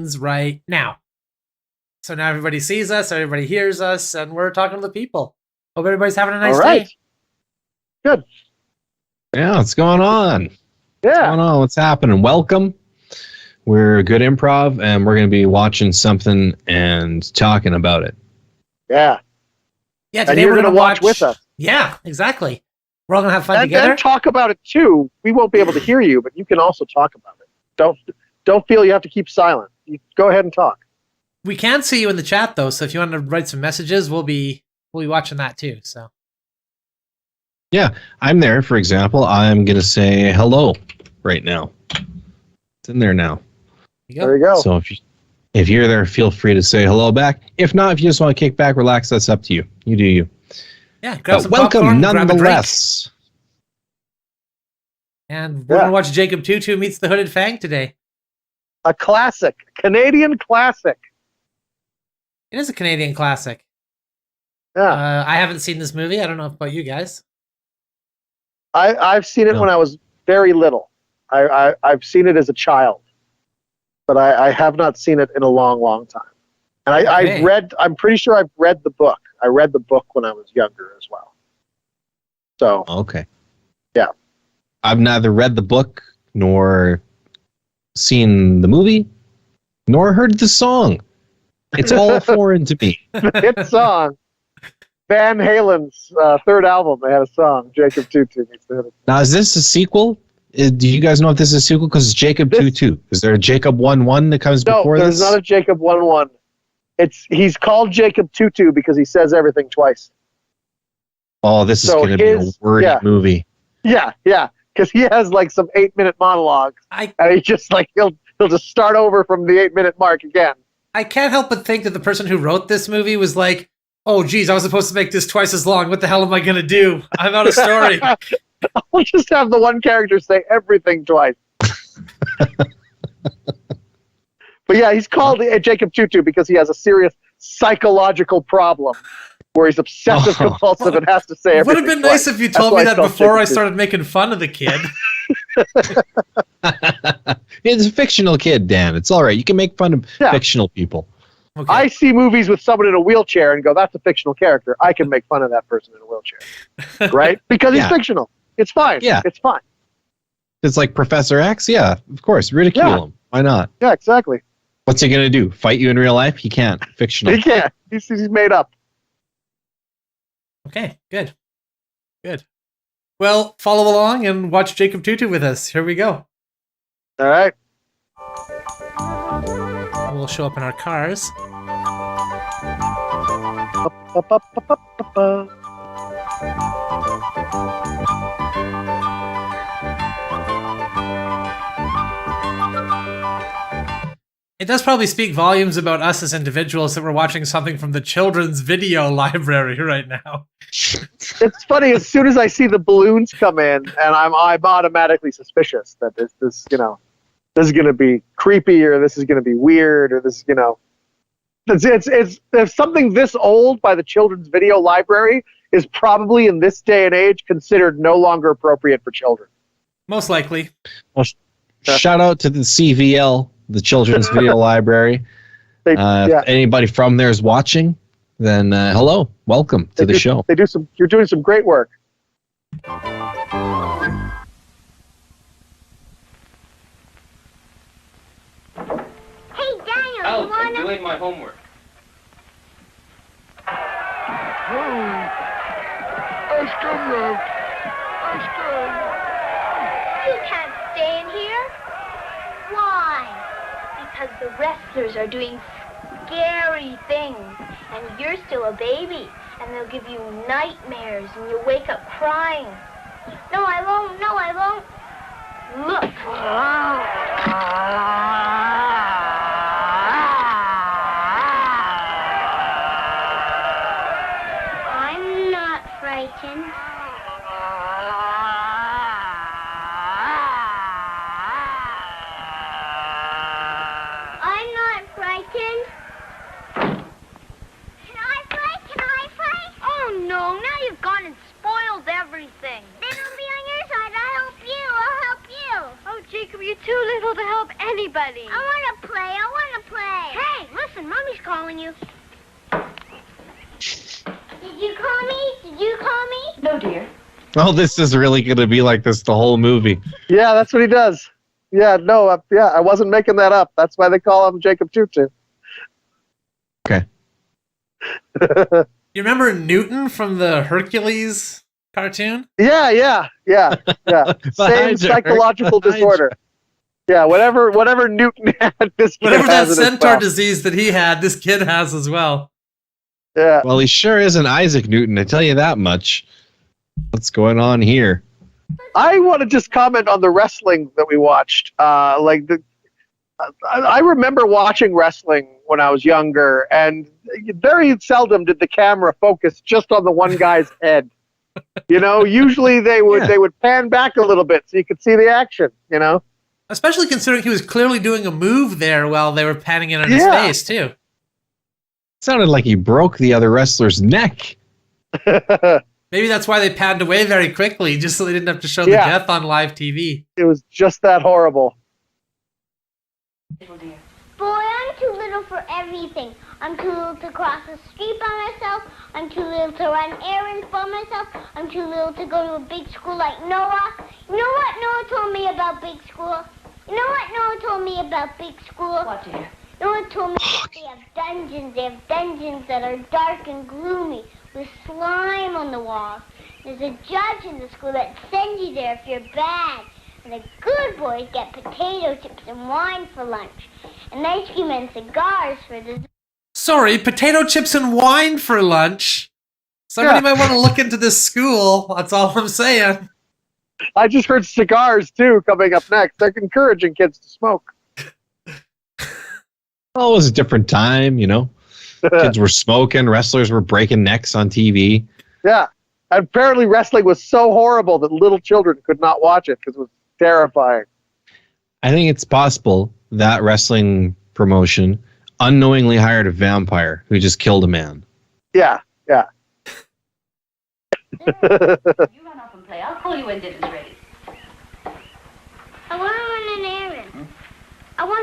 begins right now. So now everybody sees us, everybody hears us, and we're talking to the people. Hope everybody's having a nice day. Good. Yeah, what's going on? Yeah. What's going on? What's happening? Welcome. We're Good Improv, and we're going to be watching something and talking about it. Yeah. Yeah, And you're going to watch with us. Yeah, exactly. We're all going to have fun together. And talk about it, too. We won't be able to hear you, but you can also talk about it. Don't feel you have to keep silent. You go ahead and talk. We can see you in the chat, though, so if you want to write some messages, we'll be watching that, too. So. Yeah, I'm there, for example. I'm going to say hello right now. It's in there now. There you go. So if you're there, feel free to say hello back. If not, if you just want to kick back, relax, that's up to you. You do you. Yeah, grab some welcome, popcorn, nonetheless. And we're going to watch Jacob Tutu Meets the Hooded Fang today. A classic. Canadian classic. It is a Canadian classic. Yeah. I haven't seen this movie. I don't know about you guys. I've seen it when I was very little. I've seen it as a child. But I have not seen it in a long, long time. And I'm pretty sure I've read the book. I read the book when I was younger as well. So. Okay. Yeah. I've neither read the book nor seen the movie nor heard the song. It's all foreign to me. Hit song. Van Halen's third album, they had a song, Jacob Tutu Meets the Hooded. Now, is this a sequel? Do you guys know if this is a sequel? Because it's Jacob 2-2. Is there a Jacob 1-1 that comes before this? No, there's not a Jacob 1-1. He's called Jacob 2-2 because he says everything twice. Oh, this is going to be a wordy movie. Yeah, because he has like some 8-minute monologues, and he just like he'll just start over from the 8-minute mark again. I can't help but think that the person who wrote this movie was like, "Oh, geez, I was supposed to make this twice as long. What the hell am I going to do? I'm out of story." I'll just have the one character say everything twice. But yeah, he's called Jacob Tutu because he has a serious psychological problem where he's obsessive compulsive and has to say everything. It would have been nice if you told me that before I started making fun of the kid. It's a fictional kid, Dan. It's all right. You can make fun of fictional people. Okay. I see movies with someone in a wheelchair and go, that's a fictional character. I can make fun of that person in a wheelchair. Right? Because he's fictional. It's fine. Yeah. It's fine. It's like Professor X? Yeah, of course. Ridicule him. Why not? Yeah, exactly. What's he going to do? Fight you in real life? He can't. Fictional. He can't. He's made up. Okay, good. Good. Well, follow along and watch Jacob Tutu with us. Here we go. All right. We'll show up in our cars. It does probably speak volumes about us as individuals that we're watching something from the children's video library right now. It's funny, as soon as I see the balloons come in, and I'm automatically suspicious that this is going to be creepy, or this is going to be weird, or this, it's something this old by the children's video library is probably in this day and age considered no longer appropriate for children. Most likely. Well, shout out to the CVL, the Children's Video Library. If anybody from there is watching, then hello, welcome to the show. You're doing some great work. Hey, Daniel, I'm doing my homework. Ice cream road. Ice cream. You can't stay in here. Why? Because the wrestlers are doing scary things, and you're still a baby, and they'll give you nightmares, and you'll wake up crying. No, I won't. No, I won't. Look. I'm not frightened. I'm not frightened. Can I fight? Oh no, now you've gone and spoiled everything. Then I'll be on your side. I'll help you. Oh, Jacob Jacob, you're too little to help anybody. I want to play. I want to play. Hey, listen, Mommy's calling you. Did you call me? Did you call me? No, dear. Oh, this is really going to be like this the whole movie. Yeah, that's what he does. Yeah, no, I wasn't making that up. That's why they call him Jacob Tutu. Okay. You remember Newton from the Hercules cartoon? Yeah. Same psychological disorder. Yeah, whatever Newton had, this kid Whatever that has it as centaur well. disease that he had, this kid has as well. Yeah. Well, he sure isn't Isaac Newton, I tell you that much. What's going on here? I want to just comment on the wrestling that we watched. I remember watching wrestling when I was younger, and very seldom did the camera focus just on the one guy's head. Usually they would pan back a little bit so you could see the action. Especially considering he was clearly doing a move there while they were panning in on his face, too. Sounded like he broke the other wrestler's neck. Maybe that's why they panned away very quickly, just so they didn't have to show the death on live TV. It was just that horrible. Boy, I'm too little for everything. I'm too little to cross the street by myself. I'm too little to run errands by myself. I'm too little to go to a big school like Noah. You know what Noah told me about big school? What, dear? Noah told me they have dungeons. They have dungeons that are dark and gloomy with slime on the walls. There's a judge in the school that sends you there if you're bad. And the good boys get potato chips and wine for lunch. And ice cream and cigars for dessert. Sorry, potato chips and wine for lunch? Somebody might want to look into this school. That's all I'm saying. I just heard cigars, too, coming up next. They're encouraging kids to smoke. Well, it was a different time, Kids were smoking, wrestlers were breaking necks on TV. Yeah. And apparently wrestling was so horrible that little children could not watch it because it was terrifying. I think it's possible that wrestling promotion unknowingly hired a vampire who just killed a man. Yeah. You run off and play. I'll call you when dinner's ready. I want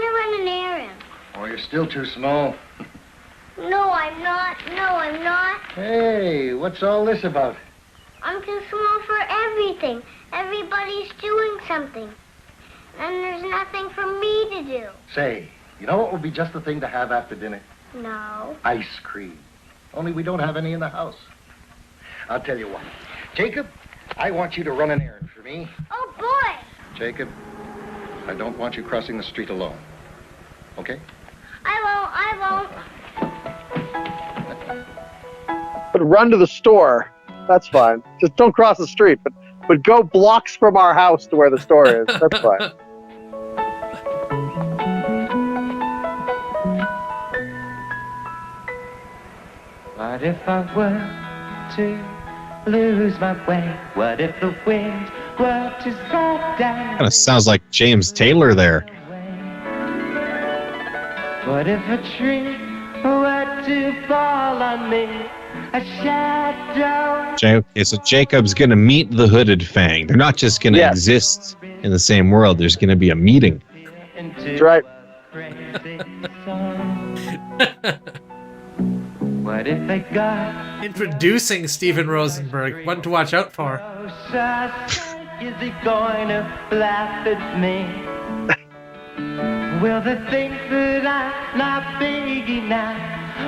to run an errand. Oh, you're still too small. No, I'm not. Hey, what's all this about? I'm too small for everything. Everybody's doing something. And there's nothing for me to do. Say, you know what would be just the thing to have after dinner? No. Ice cream. Only we don't have any in the house. I'll tell you what. Jacob, I want you to run an errand for me. Oh, boy. Jacob, I don't want you crossing the street alone. Okay? I won't. But run to the store. That's fine. Just don't cross the street, but go blocks from our house to where the store is. That's fine. What if I were to lose my way? What if the wind were to slow down? Kind of sounds like James Taylor there. What if a tree were to fall on me? A shadow. Okay, so Jacob's going to meet the hooded Fang. They're not just going to exist in the same world. There's going to be a meeting. That's right. What if I got Introducing Steven Rosenberg. One to watch out for. is he going to laugh at me? Will they think that I'm not big enough?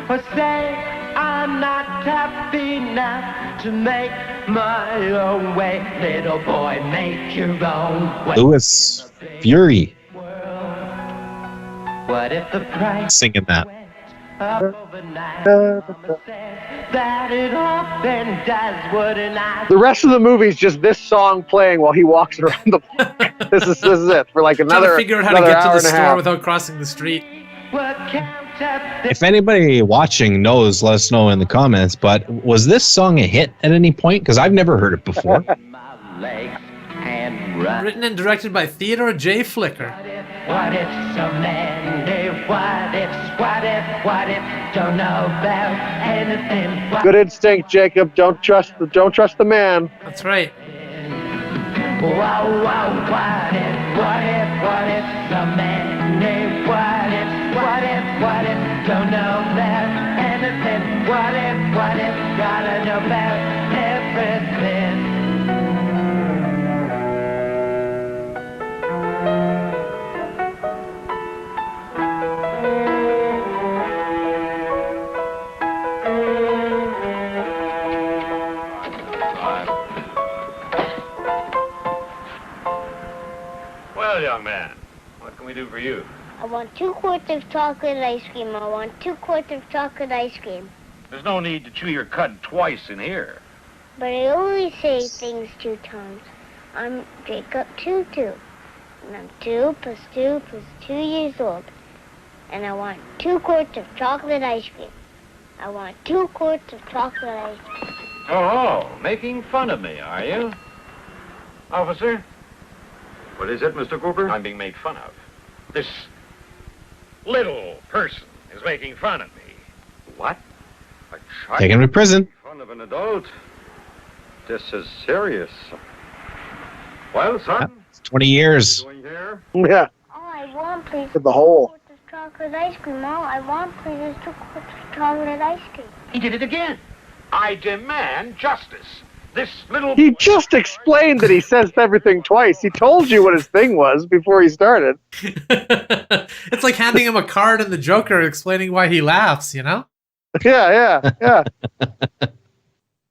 Or say I'm not happy enough to make my own way? Little boy, make your own way. Louis Fury What if the price singing that. up overnight? Mama says that it often does, wouldn't I? The rest of the movie is just this song playing while he walks around the block. This is it for like Trying another to figure out how to another get to hour the and a store half. without crossing the street. If anybody watching knows, let us know in the comments. But was this song a hit at any point? Because I've never heard it before. My legs and run. Written and directed by Theodore J. Flicker. What if so many what if don't know about anything? Good instinct, Jacob. Don't trust the man. That's right. What what if so many what if, don't know about anything, what if, gotta know about everything. Well, young man, what can we do for you? I want 2 quarts of chocolate ice cream. I want 2 quarts of chocolate ice cream. There's no need to chew your cud twice in here. But I only say things 2 times. I'm Jacob Tutu. And I'm 2 plus 2 plus 2 years old. And I want 2 quarts of chocolate ice cream. I want 2 quarts of chocolate ice cream. Oh, making fun of me, are you? Officer? What is it, Mr. Cooper? I'm being made fun of. This little person is making fun of me. What? A child? Take him to prison. In front of an adult? This is serious. Well, son? It's 20 years. Doing here? Yeah, All I want, please, in the hole. 2 quarts of chocolate ice cream. All I want, please, is 2 quarts of chocolate ice cream. He did it again. I demand justice. This little... He just explained that he says everything twice. He told you what his thing was before he started. It's like handing him a card in the Joker explaining why he laughs, you know? Yeah.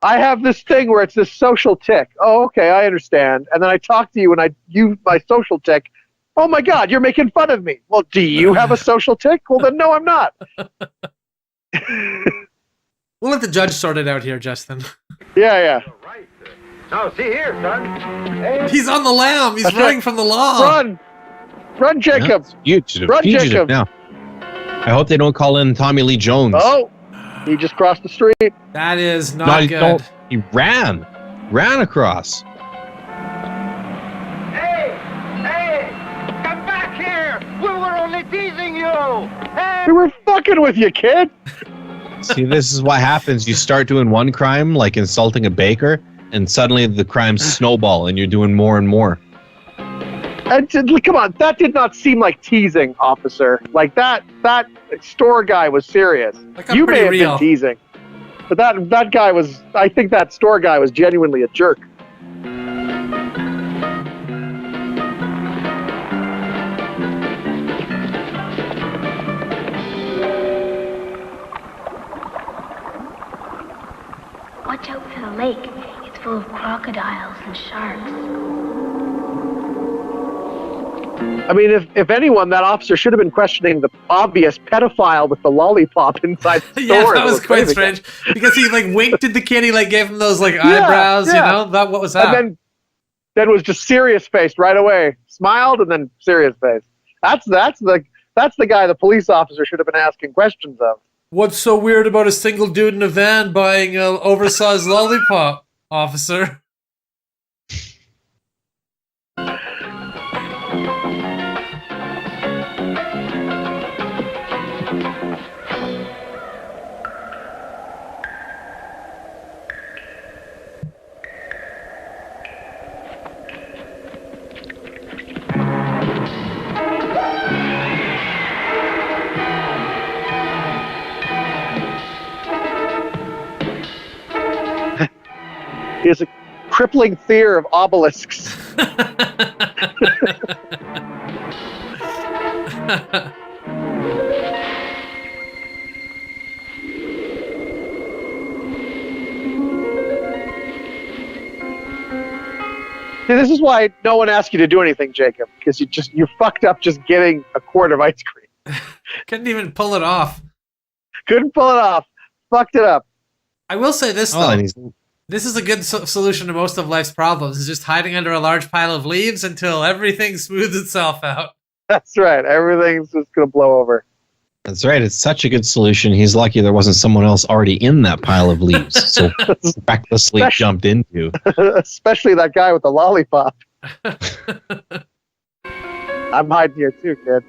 I have this thing where it's this social tick. Oh, okay, I understand. And then I talk to you and I use my social tick. Oh my God, you're making fun of me. Well, do you have a social tick? Well, then no, I'm not. We'll let the judge sort it out here, Justin. Yeah. Right. Now, see here, son. Hey. He's on the lam. He's running from the law. Run, Jacob. Fugitive. Run, Fugitive Jacob. now. I hope they don't call in Tommy Lee Jones. Oh, he just crossed the street. That is not good. No, he ran across. Hey, come back here. We were only teasing you. Hey. We were fucking with you, kid. See, this is what happens. You start doing one crime, like insulting a baker, and suddenly the crimes snowball, and you're doing more and more. And come on, that did not seem like teasing, officer. Like that store guy was serious. You may have been teasing, but that guy was. I think that store guy was genuinely a jerk. Watch out for the lake. It's full of crocodiles and sharks. I mean, if anyone, that officer should have been questioning the obvious pedophile with the lollipop inside the store. Yeah, that was quite strange because he like winked at the kid. He like gave him those like eyebrows. Yeah. You know, what was that? And then was just serious faced right away. Smiled and then serious faced. That's the guy the police officer should have been asking questions of. What's so weird about a single dude in a van buying an oversized lollipop, officer? He has a crippling fear of obelisks. See, this is why no one asked you to do anything, Jacob, because you fucked up just getting a quart of ice cream. Couldn't even pull it off. Couldn't pull it off. Fucked it up. I will say this though. This is a good solution to most of life's problems. Is just hiding under a large pile of leaves until everything smooths itself out. That's right. Everything's just gonna blow over. That's right. It's such a good solution. He's lucky there wasn't someone else already in that pile of leaves, so recklessly jumped into. Especially that guy with the lollipop. I'm hiding here too, kid.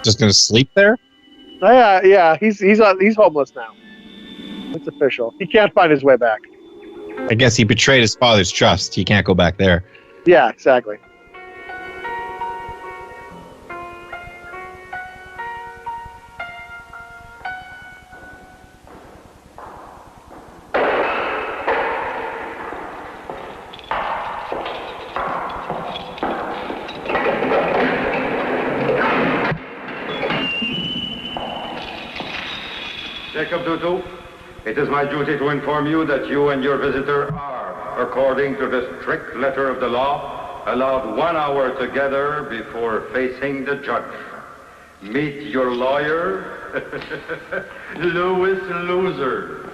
Just going to sleep there? Yeah. He's homeless now. It's official. He can't find his way back. I guess he betrayed his father's trust. He can't go back there. Yeah, exactly. Jacob Dutu, it is my duty to inform you that you and your visitor are, according to the strict letter of the law, allowed 1 hour together before facing the judge. Meet your lawyer, Louis Loser.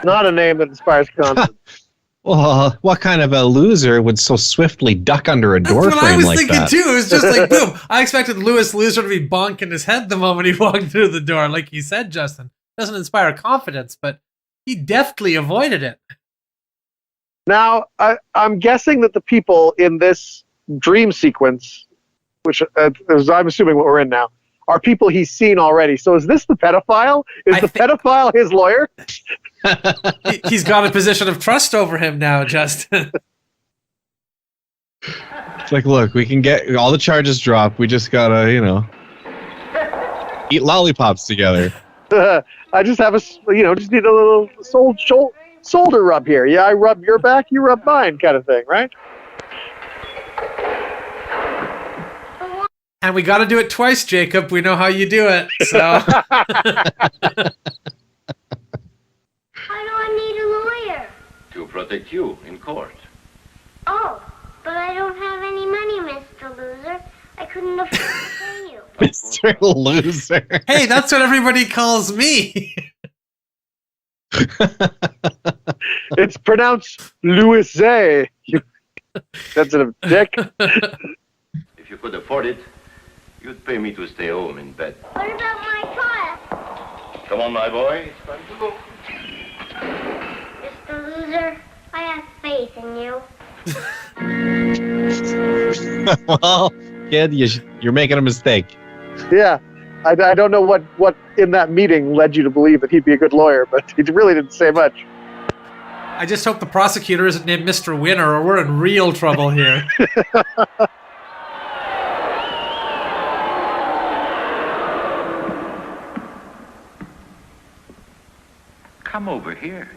Not a name that inspires confidence. Well, what kind of a loser would so swiftly duck under a door frame like that? That's what I was thinking too. It was just like, boom. I expected Louis Loser to be bonking his head the moment he walked through the door. Like you said, Justin. Doesn't inspire confidence, but he deftly avoided it. Now, I'm guessing that the people in this dream sequence, which is, I'm assuming what we're in now, are people he's seen already. So is this the pedophile? Is the pedophile his lawyer? He's got a position of trust over him now, Justin. It's like, look, we can get all the charges dropped. We just gotta, eat lollipops together. I just have just need a little shoulder rub here. Yeah, I rub your back, you rub mine, kind of thing, right? And we got to do it twice, Jacob. We know how you do it. So. Why do I need a lawyer? To protect you in court. Oh, but I don't have any money, Mr. Loser. I couldn't afford to pay you. Mr. Loser. Hey, that's what everybody calls me. It's pronounced Louis Zay. You sensitive dick. If you could afford it, you'd pay me to stay home in bed. What about my trial? Come on, my boy. It's time to go. Mr. Loser, I have faith in you. Well, kid, you're making a mistake. Yeah. I don't know what in that meeting led you to believe that he'd be a good lawyer, but he really didn't say much. I just hope the prosecutor isn't named Mr. Winner or we're in real trouble here. Come over here.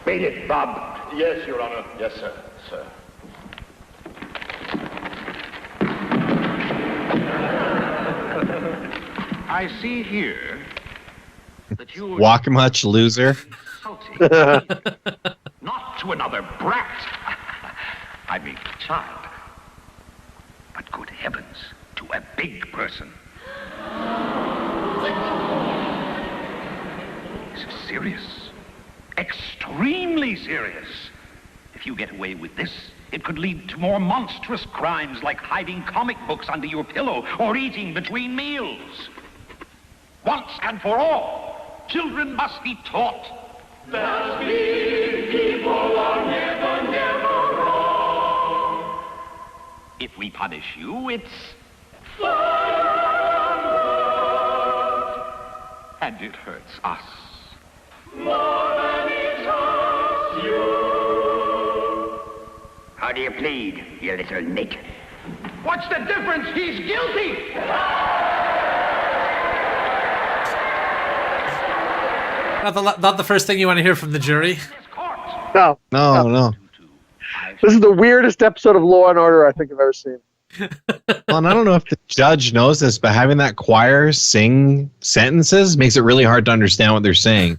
Beat it, Bob. Yes, Your Honor. Yes, sir. Sir. I see here that you walk much, loser. Not to another brat. I mean, child. But good heavens, to a big person. This is serious. Extremely serious. If you get away with this, it could lead to more monstrous crimes like hiding comic books under your pillow or eating between meals. Once and for all, children must be taught that big people are never, never wrong. If we punish you, it's fun. And it hurts us. More than it hurts you. How do you plead, you little nit? What's the difference? He's guilty. Not the first thing you want to hear from the jury. No. This is the weirdest episode of Law and Order I think I've ever seen. Well, and I don't know if the judge knows this, but having that choir sing sentences makes it really hard to understand what they're saying.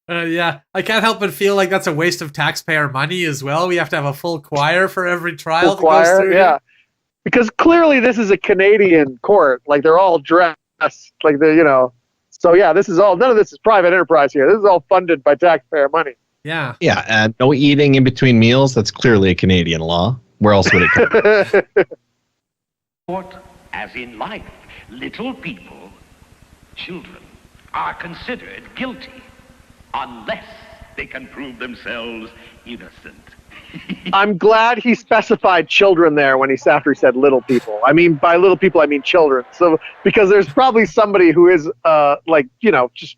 Yeah, I can't help but feel like that's a waste of taxpayer money as well. We have to have a full choir for every trial. Full choir, yeah. Because clearly this is a Canadian court. Like they're all dressed like they're, So yeah, none of this is private enterprise here. This is all funded by taxpayer money. Yeah. Yeah, and no eating in between meals. That's clearly a Canadian law. Where else would it come? Court, as in life, little people, children, are considered guilty unless they can prove themselves innocent. I'm glad he specified children there when after he said little people. I mean, by little people, I mean children. So, because there's probably somebody who is, just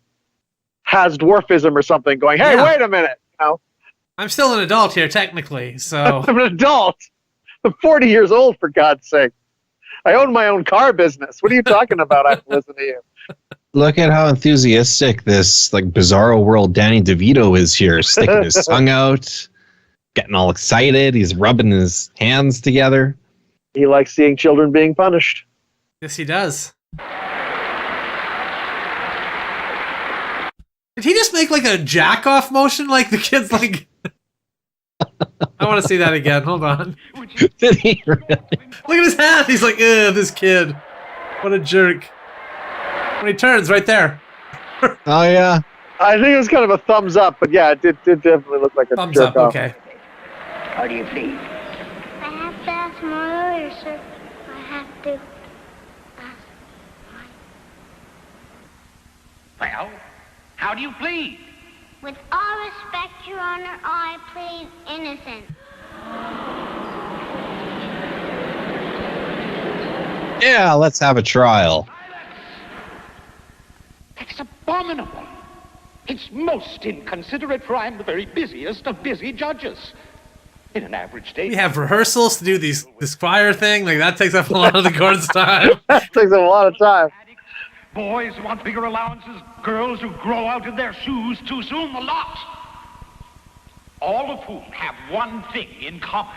has dwarfism or something going, hey, Yeah. wait a minute. I'm still an adult here, technically, so... I'm an adult. I'm 40 years old, for God's sake. I own my own car business. What are you talking about? I have to listen to you. Look at how enthusiastic this bizarro world Danny DeVito is here, sticking his tongue out, getting all excited. He's rubbing his hands together. He likes seeing children being punished. Yes, he does. Did he just make a jack-off motion? The kid's I want to see that again. Hold on. Did he really? Look at his hand. He's like, ugh, this kid. What a jerk. When he turns, right there. Oh, yeah. I think it was kind of a thumbs up, but yeah, it did definitely look like a thumbs jerk up, off. okay. How do you plead? I have to ask my lawyer, sir. I have to ask Well, how do you plead? With all respect, Your Honor, I plead innocent. Yeah, let's have a trial. That's abominable. It's most inconsiderate, for I'm the very busiest of busy judges. In an average day... We have rehearsals to do this choir thing. That takes up a lot of the court's time. That takes a lot of time. Boys who want bigger allowances, girls who grow out of their shoes too soon, the lot. All of whom have one thing in common.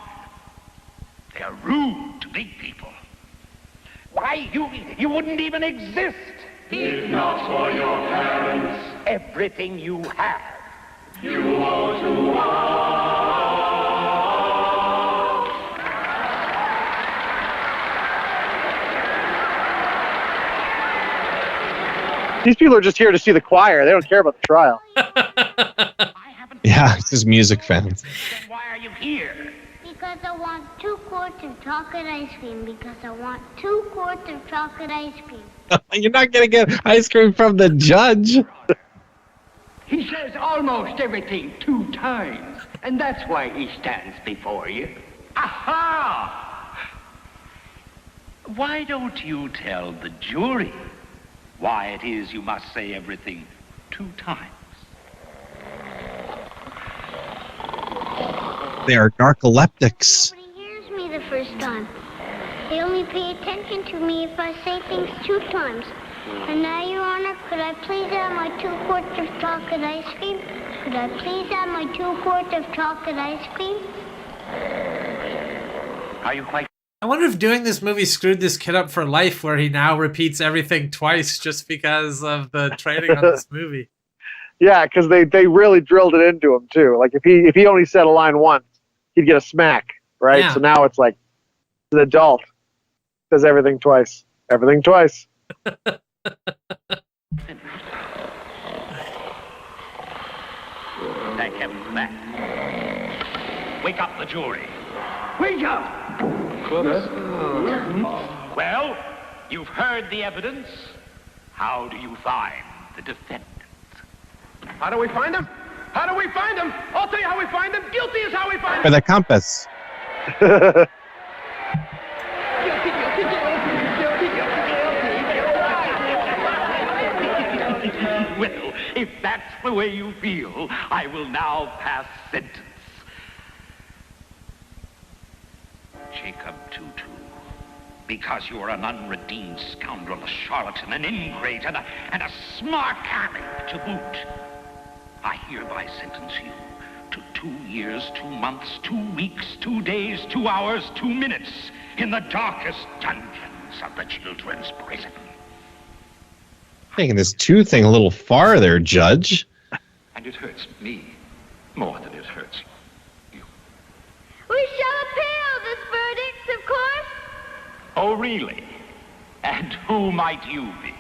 They're rude to big people. Why, you wouldn't even exist. If not for your parents, Everything you have. you owe to all. These people are just here to see the choir. They don't care about the trial. Yeah, it's just music fans. Then why are you here? Because I want 2 quarts of chocolate ice cream. Because I want 2 quarts of chocolate ice cream. You're not going to get ice cream from the judge. He says almost everything 2 times, and that's why he stands before you. Aha! Why don't you tell the jury why it is you must say everything 2 times? They are narcoleptics. Nobody hears me the first time. They only pay attention to me if I say things 2 times. And now, Your Honor, could I please have my 2 quarts of chocolate ice cream? Could I please have my 2 quarts of chocolate ice cream? Are you quite... I wonder if doing this movie screwed this kid up for life, where he now repeats everything twice just because of the training on this movie. Yeah, because they really drilled it into him too. If he only said a line once, he'd get a smack, right? Yeah. So now it's like an adult says everything twice. Everything twice. Thank heaven for that. Wake up the jury. Wake up! Well, you've heard the evidence. How do you find the defendant? How do we find him? How do we find him? I'll tell you how we find him. Guilty is how we find For him. the compass. Guilty, Well, if that's the way you feel, I will now pass sentence. Jacob Tutu, because you are an unredeemed scoundrel, a charlatan, an ingrate, and a smart aleck to boot, I hereby sentence you to 2 years, 2 months, 2 weeks, 2 days, 2 hours, 2 minutes in the darkest dungeons of the children's prison. Taking this 2 thing a little farther, Judge. And it hurts me more than it hurts you. We shall appeal this verdict, of course. Oh, really? And who might you be?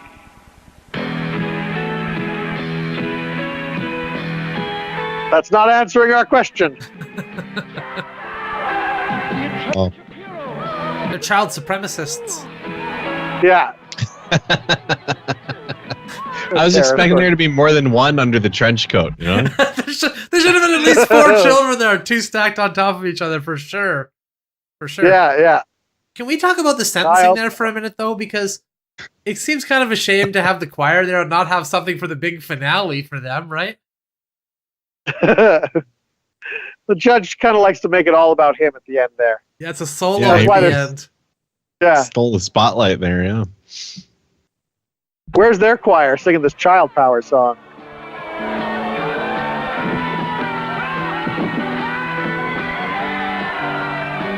That's not answering our question. Oh. They're child supremacists. Yeah. I was expecting there to be more than one under the trench coat, you know? there should have been at least 4 children there, 2 stacked on top of each other for sure. For sure. Yeah. Can we talk about the sentencing there for a minute, though? Because it seems kind of a shame to have the choir there and not have something for the big finale for them, right? The judge kind of likes to make it all about him at the end there. Yeah, it's a solo at the end. Yeah. Stole the spotlight there, yeah. Where's their choir singing this child power song?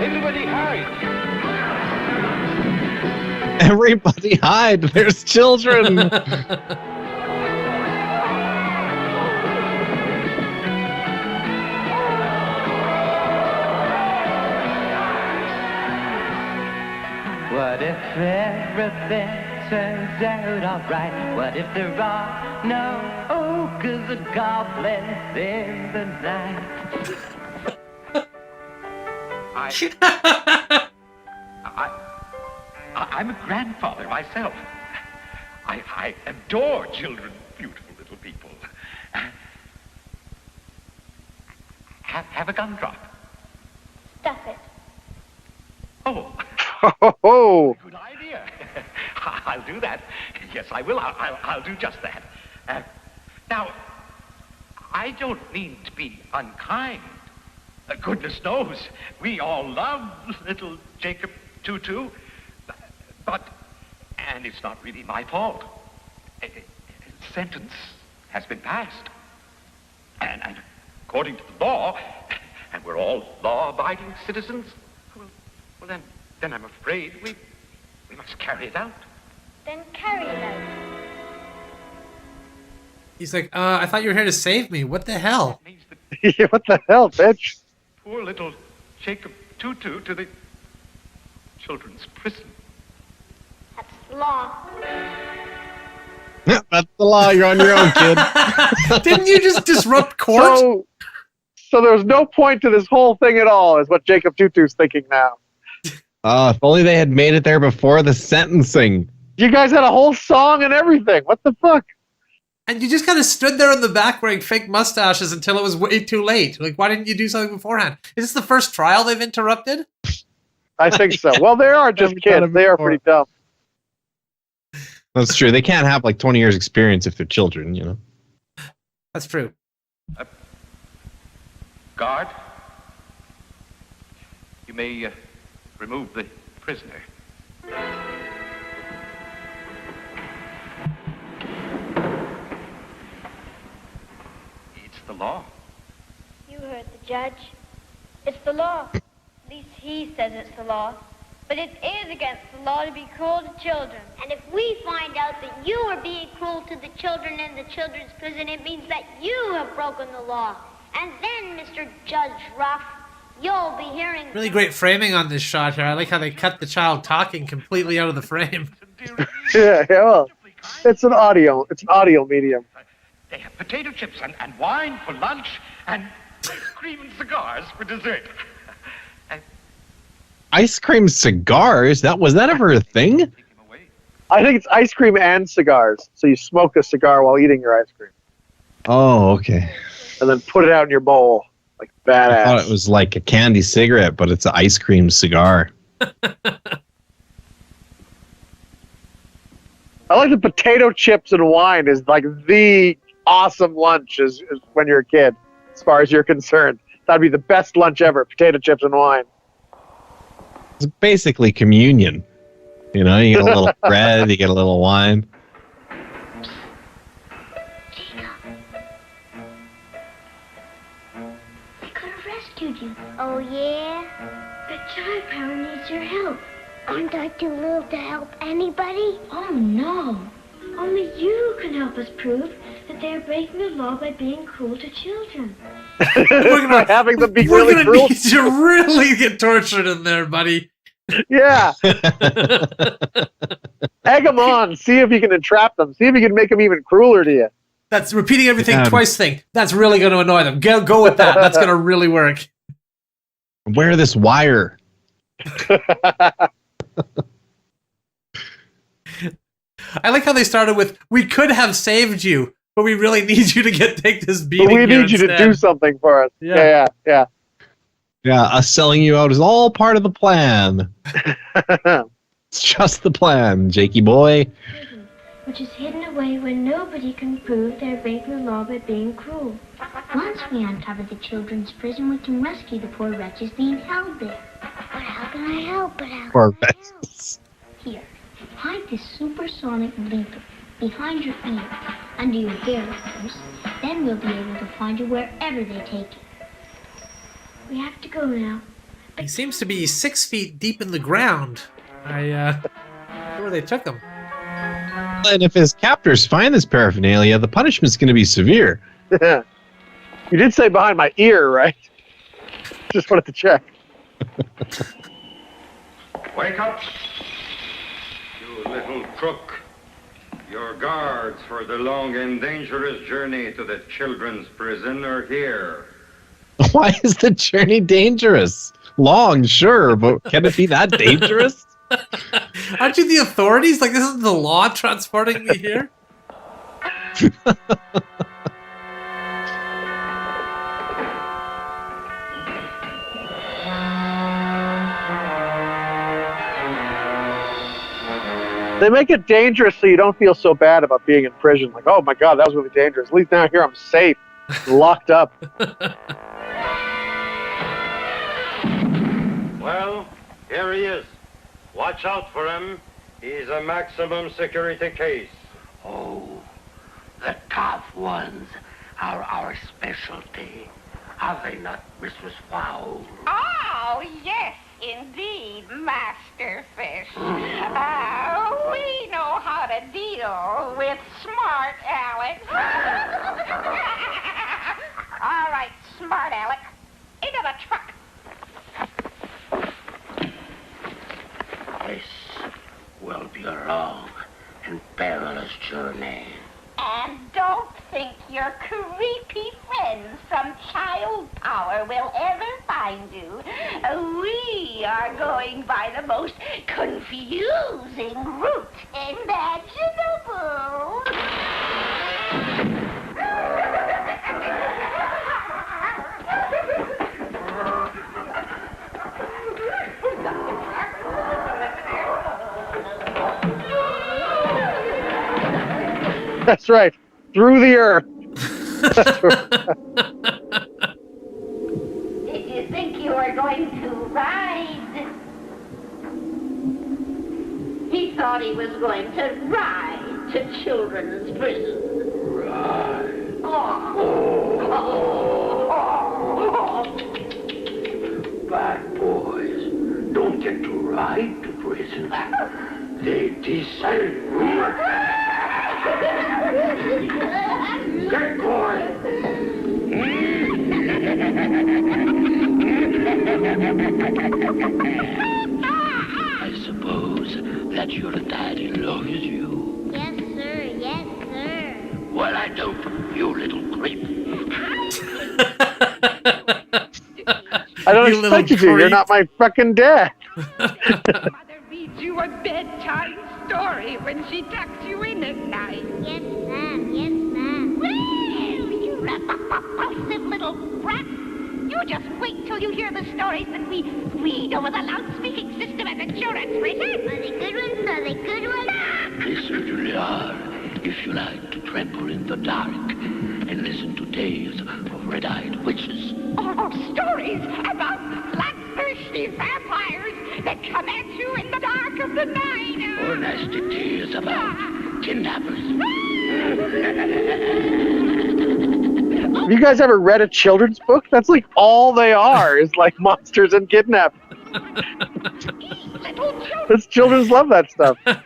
Everybody hide. Everybody hide. There's children. What if everything turns out alright? What if there are no ogres or goblins in the night? I'm a grandfather myself. I adore children, beautiful little people. Have a gumdrop. Stuff it. Oh. Oh. Good idea. I'll do that. Yes, I will. I'll do just that. Now, I don't mean to be unkind. Goodness knows, we all love little Jacob Tutu. But, and it's not really my fault, a sentence has been passed. And according to the law, and we're all law-abiding citizens, well then I'm afraid we must carry it out. Then carry it out. He's like, I thought you were here to save me. What the hell? Yeah, what the hell, bitch? Poor little Jacob Tutu to the children's prison. That's the law. That's the law. You're on your own, kid. Didn't you just disrupt court? So there's no point to this whole thing at all, is what Jacob Tutu's thinking now. If only they had made it there before the sentencing. You guys had a whole song and everything. What the fuck? And you just kind of stood there in the back wearing fake mustaches until it was way too late. Like, why didn't you do something beforehand? Is this the first trial they've interrupted? I think so. Well, they are just kids. They are pretty dumb. That's true. They can't have like 20 years experience if they're children, you know? That's true. Guard, you may remove the prisoner. It's the law. You heard the judge. It's the law. At least he says it's the law. But it is against the law to be cruel to children. And if we find out that you are being cruel to the children in the children's prison, it means that you have broken the law. And then, Mr. Judge Ruff, you'll be hearing... Really great framing on this shot here. I like how they cut the child talking completely out of the frame. Yeah, well, it's an audio medium. They have potato chips and wine for lunch and ice cream and cigars for dessert. Ice cream cigars? Was that ever a thing? I think it's ice cream and cigars. So you smoke a cigar while eating your ice cream. Oh, okay. And then put it out in your bowl. Like badass. I thought it was like a candy cigarette, but it's an ice cream cigar. I like the potato chips and wine is like the awesome lunch is when you're a kid, as far as you're concerned. That'd be the best lunch ever, potato chips and wine. It's basically communion. You know, you get a little bread, you get a little wine. We could have rescued you. Oh, yeah? But child power needs your help. Aren't I too little to help anybody? Oh, no. Only you can help us prove that they're breaking the law by being cruel to children. By having them be really cruel. Need you really get tortured in there, buddy. Yeah. Egg them on. See if you can entrap them. See if you can make them even crueler to you. That's repeating everything twice thing. That's really going to annoy them. Go with that. That's going to really work. Wear this wire. I like how they started with, "We could have saved you, but we really need you to take this beating. But we here need you to instead." do something for us. Yeah. Yeah. Yeah, us selling you out is all part of the plan. It's just the plan, Jakey boy. Which is hidden away where nobody can prove they're breaking the law by being cruel. Once we uncover the children's prison, we can rescue the poor wretches being held there. But how can I help? Poor wretches. Here, hide this supersonic blinker behind your ear, under your hair, of course. Then we'll be able to find you wherever they take you. We have to go now. He seems to be 6 feet deep in the ground. I wonder where they took him. And if his captors find this paraphernalia, the punishment's going to be severe. You did say behind my ear, right? Just wanted to check. Wake up, you little crook. Your guards for the long and dangerous journey to the children's prison are here. Why is the journey dangerous? Long, sure, but can it be that dangerous? Aren't you the authorities? Like, this is the law transporting me here? They make it dangerous so you don't feel so bad about being in prison. Like, oh my God, that was really dangerous. At least down here I'm safe, locked up. Well, here he is. Watch out for him. He's a maximum security case. Oh, the tough ones are our specialty. Are they not, Mrs. Fowl? Oh, yes, indeed, Master Fish. We know how to deal with smart Alec. All right, smart Alec, into the truck. This will be a long and perilous journey. And don't think your creepy friends from Child Power will ever find you. We are going by the most confusing route imaginable. That's right. Through the earth. Did you think you were going to ride? He thought he was going to ride to children's prison. Right. Bad boys don't get to ride to prison. They descend. Get going! I suppose that your daddy loves you. Yes, sir. Yes, sir. Well, I don't, you little creep. I don't You expect you to. little You're not my fucking dad. Mother reads you a bedtime story when she tucks you in at night. Yes, ma'am. Yes, ma'am. Well, you repulsive little brat. You just wait till you hear the stories that we read over the loudspeaking system at the children's prison. Are they good ones? Are they good ones? They certainly are, if you like to tremble in the dark and listen to tales of red-eyed witches. Oh, stories about bloodthirsty vampires that come at you in the dark of the night. Or nasty tales about kidnappers. Have you guys ever read a children's book? That's like all they are is like monsters and kidnapping. Little children. Those children love that stuff. The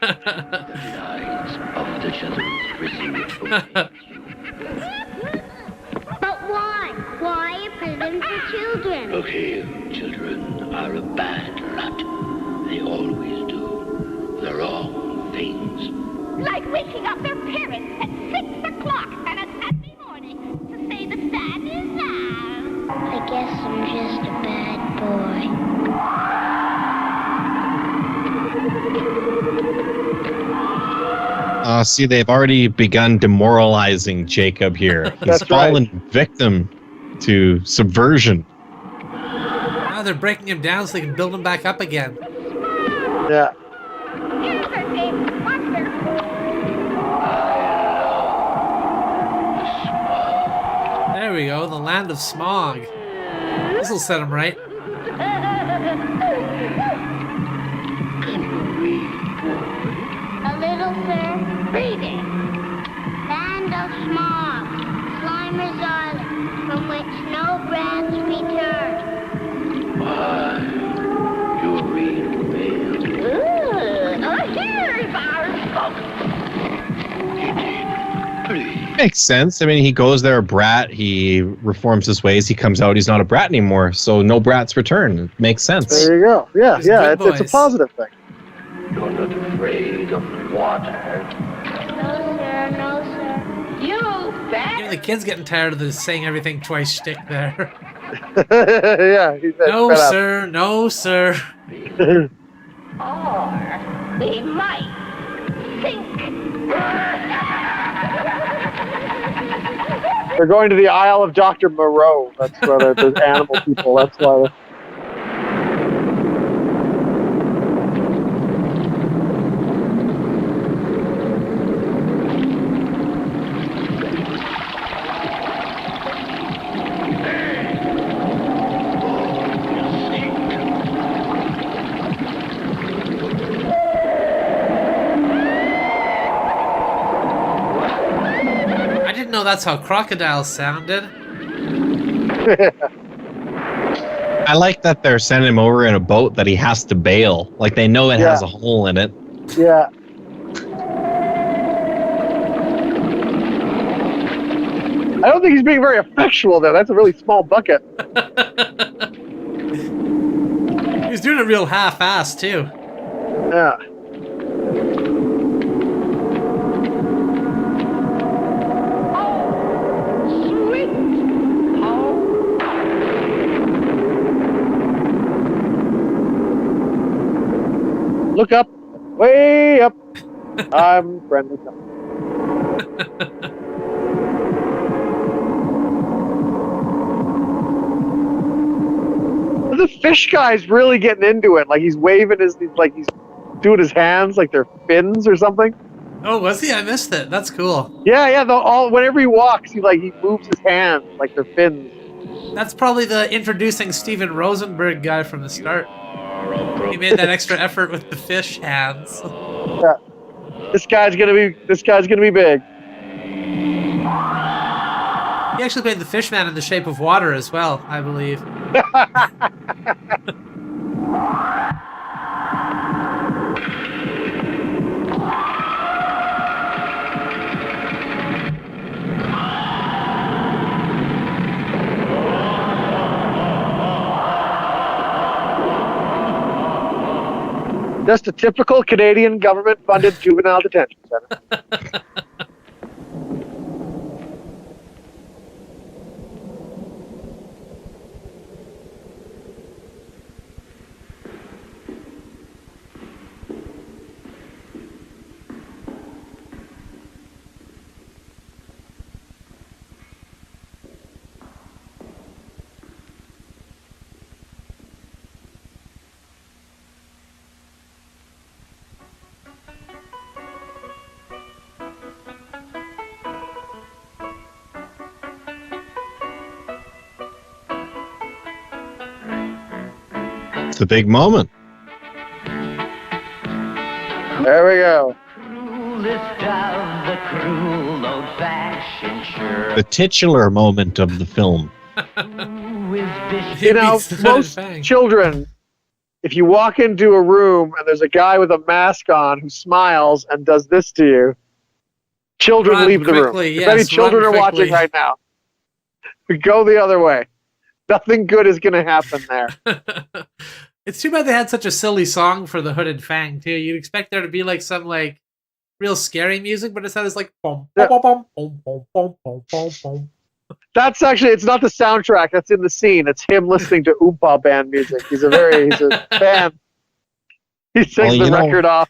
eyes of the children's prison. But why? Why a prison for children? Look here, children are a bad lot. They always do the wrong things. Like waking up their parents at 6 o'clock on a Saturday morning to say the sun is out. I guess I'm just a bad boy. see, they've already begun demoralizing Jacob here. He's That's fallen victim to subversion. Now they're breaking him down so they can build him back up again. Yeah. There we go, the land of smog. This'll set him right. A little, sir. Reading. Land of smog, Slimer's Island, from which no branch return. You read well. Here's our spokesman. Makes sense. I mean, he goes there a brat, he reforms his ways, he comes out, he's not a brat anymore, so no brats return. It makes sense. There you go. Yeah, He's yeah. good It's a boys. positive thing. You're not afraid of water. No, sir, no, sir. You bet. Even the kid's getting tired of the saying everything twice shtick there. Yeah. He said, No, "Shut up." sir, no, sir. Or we might sink. They're going to the Isle of Dr. Moreau. That's where there's animal people. That's why. I didn't know that's how crocodiles sounded. I like that they're sending him over in a boat that he has to bail. Like, they know it Yeah. has a hole in it. Yeah. I don't think he's being very effectual there. That's a really small bucket. He was doing it real half-assed, too. Yeah. Look up. Way up. I'm friendly. The fish guy's really getting into it. Like he's waving he's doing his hands like they're fins or something. Oh, was he? I missed it. That's cool. Yeah, yeah. Whenever he walks, he moves his hands like they're fins. That's probably the introducing Steven Rosenberg guy from the start. He made that extra effort with the fish hands. Yeah. This guy's gonna be big. He actually played the fish man in The Shape of Water as well, I believe. Just a typical Canadian government-funded juvenile detention center. It's a big moment. There we go. The titular moment of the film. You know, Beats the most Fang. children, if you walk into a room and there's a guy with a mask on who smiles and does this to you, children Run leave the room. quickly, If any yes, children run are watching quickly. right now, go the other way. Nothing good is going to happen there. It's too bad they had such a silly song for the Hooded Fang too. You'd expect there to be like some like real scary music, but instead it's like boom, Yeah. boom, boom, boom, boom, boom, boom, boom, boom. That's actually, it's not the soundtrack. That's in the scene. It's him listening to Oompa Band music. He's a fan. He sings Well, the record off.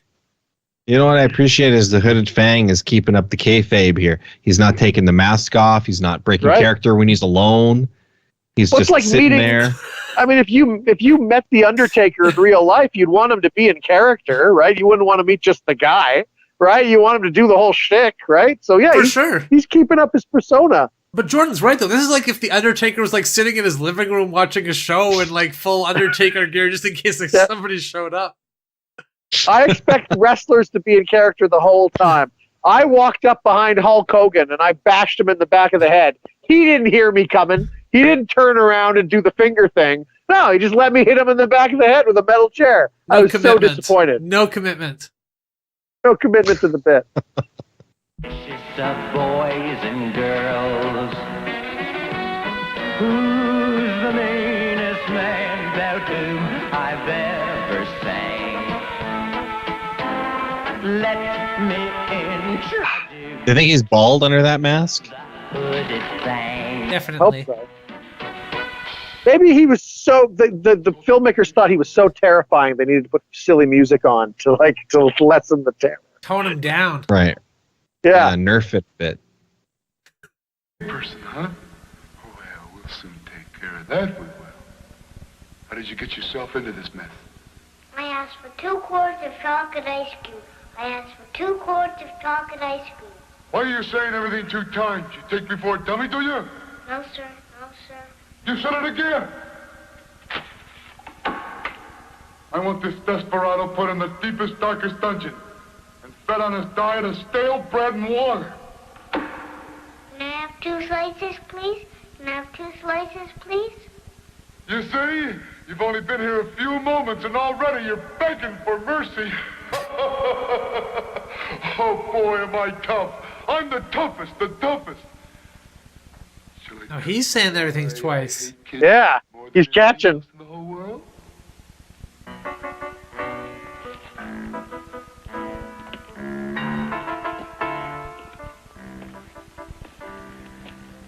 You know what I appreciate is the hooded Fang is keeping up the kayfabe here. He's not taking the mask off. He's not breaking character when he's alone. He's just like sitting there. I mean, if you met the Undertaker in real life, you'd want him to be in character, right? You wouldn't want to meet just the guy, right? You want him to do the whole shtick, right? So yeah, he's keeping up his persona. But Jordan's right, though. This is like if the Undertaker was like sitting in his living room watching a show in like full Undertaker gear just in case somebody showed up. I expect wrestlers to be in character the whole time. I walked up behind Hulk Hogan and I bashed him in the back of the head. He didn't hear me coming. He didn't turn around and do the finger thing. No, he just let me hit him in the back of the head with a metal chair. I was so disappointed. No commitment. No commitment to the bit. It's the boys and girls. Who's the meanest man about whom I've ever sang? Let me introduce. Do you think he's bald under that mask? Hooded Fang. Definitely. Hope so. Maybe he was so the filmmakers thought he was so terrifying they needed to put silly music on to lessen the terror. Tone him down. Right. Yeah. Nerf it a bit. Person, huh? Oh, well, we'll soon take care of that, we will. How did you get yourself into this mess? I asked for 2 quarts of chocolate ice cream. I asked for 2 quarts of chocolate ice cream. Why are you saying everything 2 times? You take me for a dummy, do you? No, sir. No, sir. You said it again. I want this desperado put in the deepest, darkest dungeon and fed on his diet of stale bread and water. Can I have 2 slices, please? Can I have 2 slices, please? You see? You've only been here a few moments and already you're begging for mercy. Oh, boy, am I tough. I'm the toughest, the toughest. No, he's saying everything's twice. Yeah, he's catching. The whole world?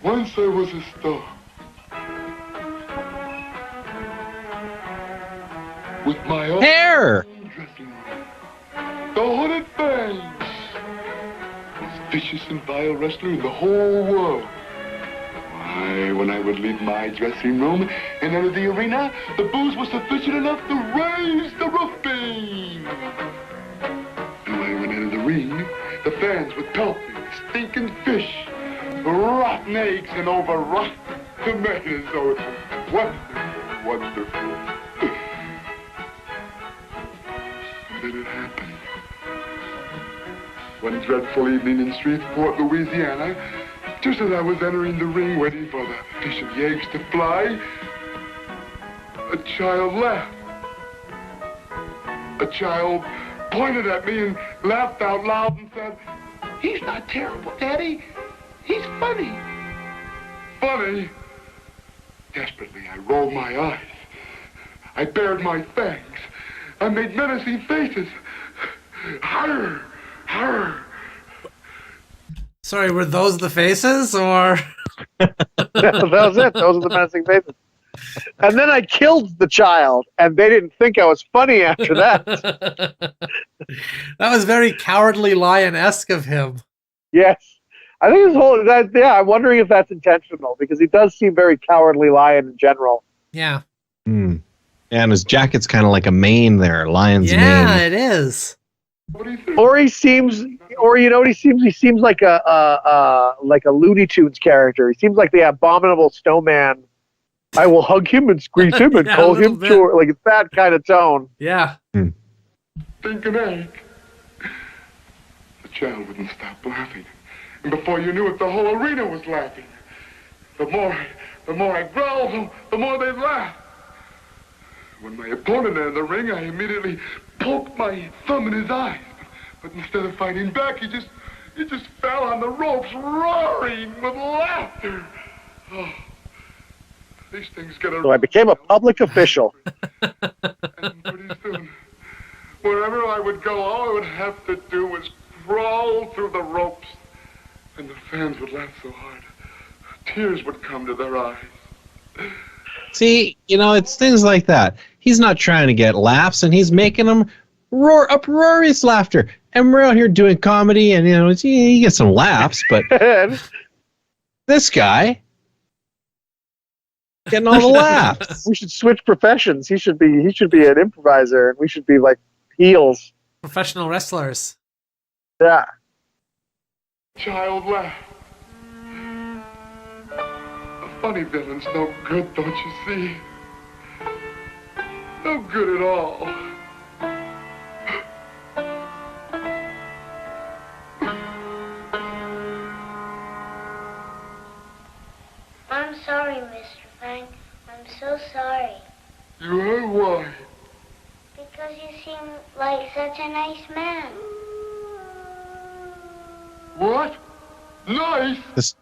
Once there was a star with my own hair. Dressing room. The hooded Fang, most vicious and vile wrestler in the whole world. Why, when I would leave my dressing room and enter the arena, the booze was sufficient enough to raise the roof beam. And when I went into the ring, the fans would pelt me with stinking fish, rotten eggs, and overrotten tomatoes. So it was wonderful, wonderful. And then it happened. One dreadful evening in Shreveport, Louisiana, just as I was entering the ring waiting for the fish of the eggs to fly, a child laughed. A child pointed at me and laughed out loud and said, "He's not terrible, Daddy. He's funny." Funny? Desperately, I rolled my eyes. I bared my fangs. I made menacing faces. Harr! Harr! Sorry, were those the faces, or? That was it. Those are the menacing faces. And then I killed the child, and they didn't think I was funny after that. That was very Cowardly Lion-esque of him. Yes. I think his whole... I'm wondering if that's intentional, because he does seem very Cowardly Lion in general. Yeah. Hmm. And his jacket's kind of like a mane there, lion's mane. Yeah, it is. Or he seems... Or you know what he seems? He seems like a Looney Tunes character. He seems like the abominable snowman. I will hug him and squeeze him and call him George. Like it's that kind of tone. Yeah. Think an egg. The child wouldn't stop laughing. And before you knew it, the whole arena was laughing. The more I growled, the more they laughed. When my opponent entered the ring, I immediately poked my thumb in his eyes. But instead of fighting back, he just fell on the ropes, roaring with laughter. Oh, these things get So I became a public official. And pretty soon, wherever I would go, all I would have to do was crawl through the ropes. And the fans would laugh so hard, tears would come to their eyes. See, it's things like that. He's not trying to get laughs, and he's making them roar uproarious laughter. And we're out here doing comedy, and you get some laughs, but this guy getting all the laughs. We should switch professions. He should be an improviser, and we should be like heels. Professional wrestlers. Yeah. Child laugh. A funny villain's no good, don't you see? No good at all. I'm sorry, Mr. Fang. I'm so sorry. You are why? Because you seem like such a nice man. What? Nice? This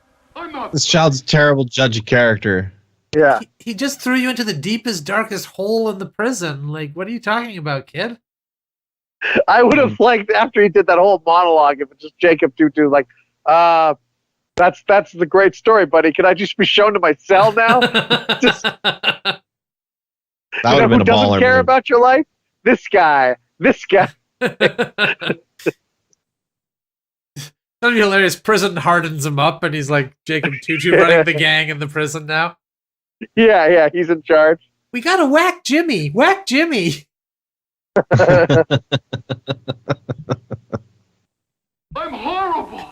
child's a terrible judge of character. Yeah. He just threw you into the deepest, darkest hole in the prison. Like, what are you talking about, kid? I would have liked after he did that whole monologue if it's just Jacob Tutu like, that's the great story, buddy. Can I just be shown to my cell now? Just That would have been who a doesn't baller care move. about your life? This guy. That'd be hilarious. Prison hardens him up, and he's like Jacob Tutu running the gang in the prison now. Yeah, he's in charge. We gotta whack Jimmy. Whack Jimmy. I'm horrible,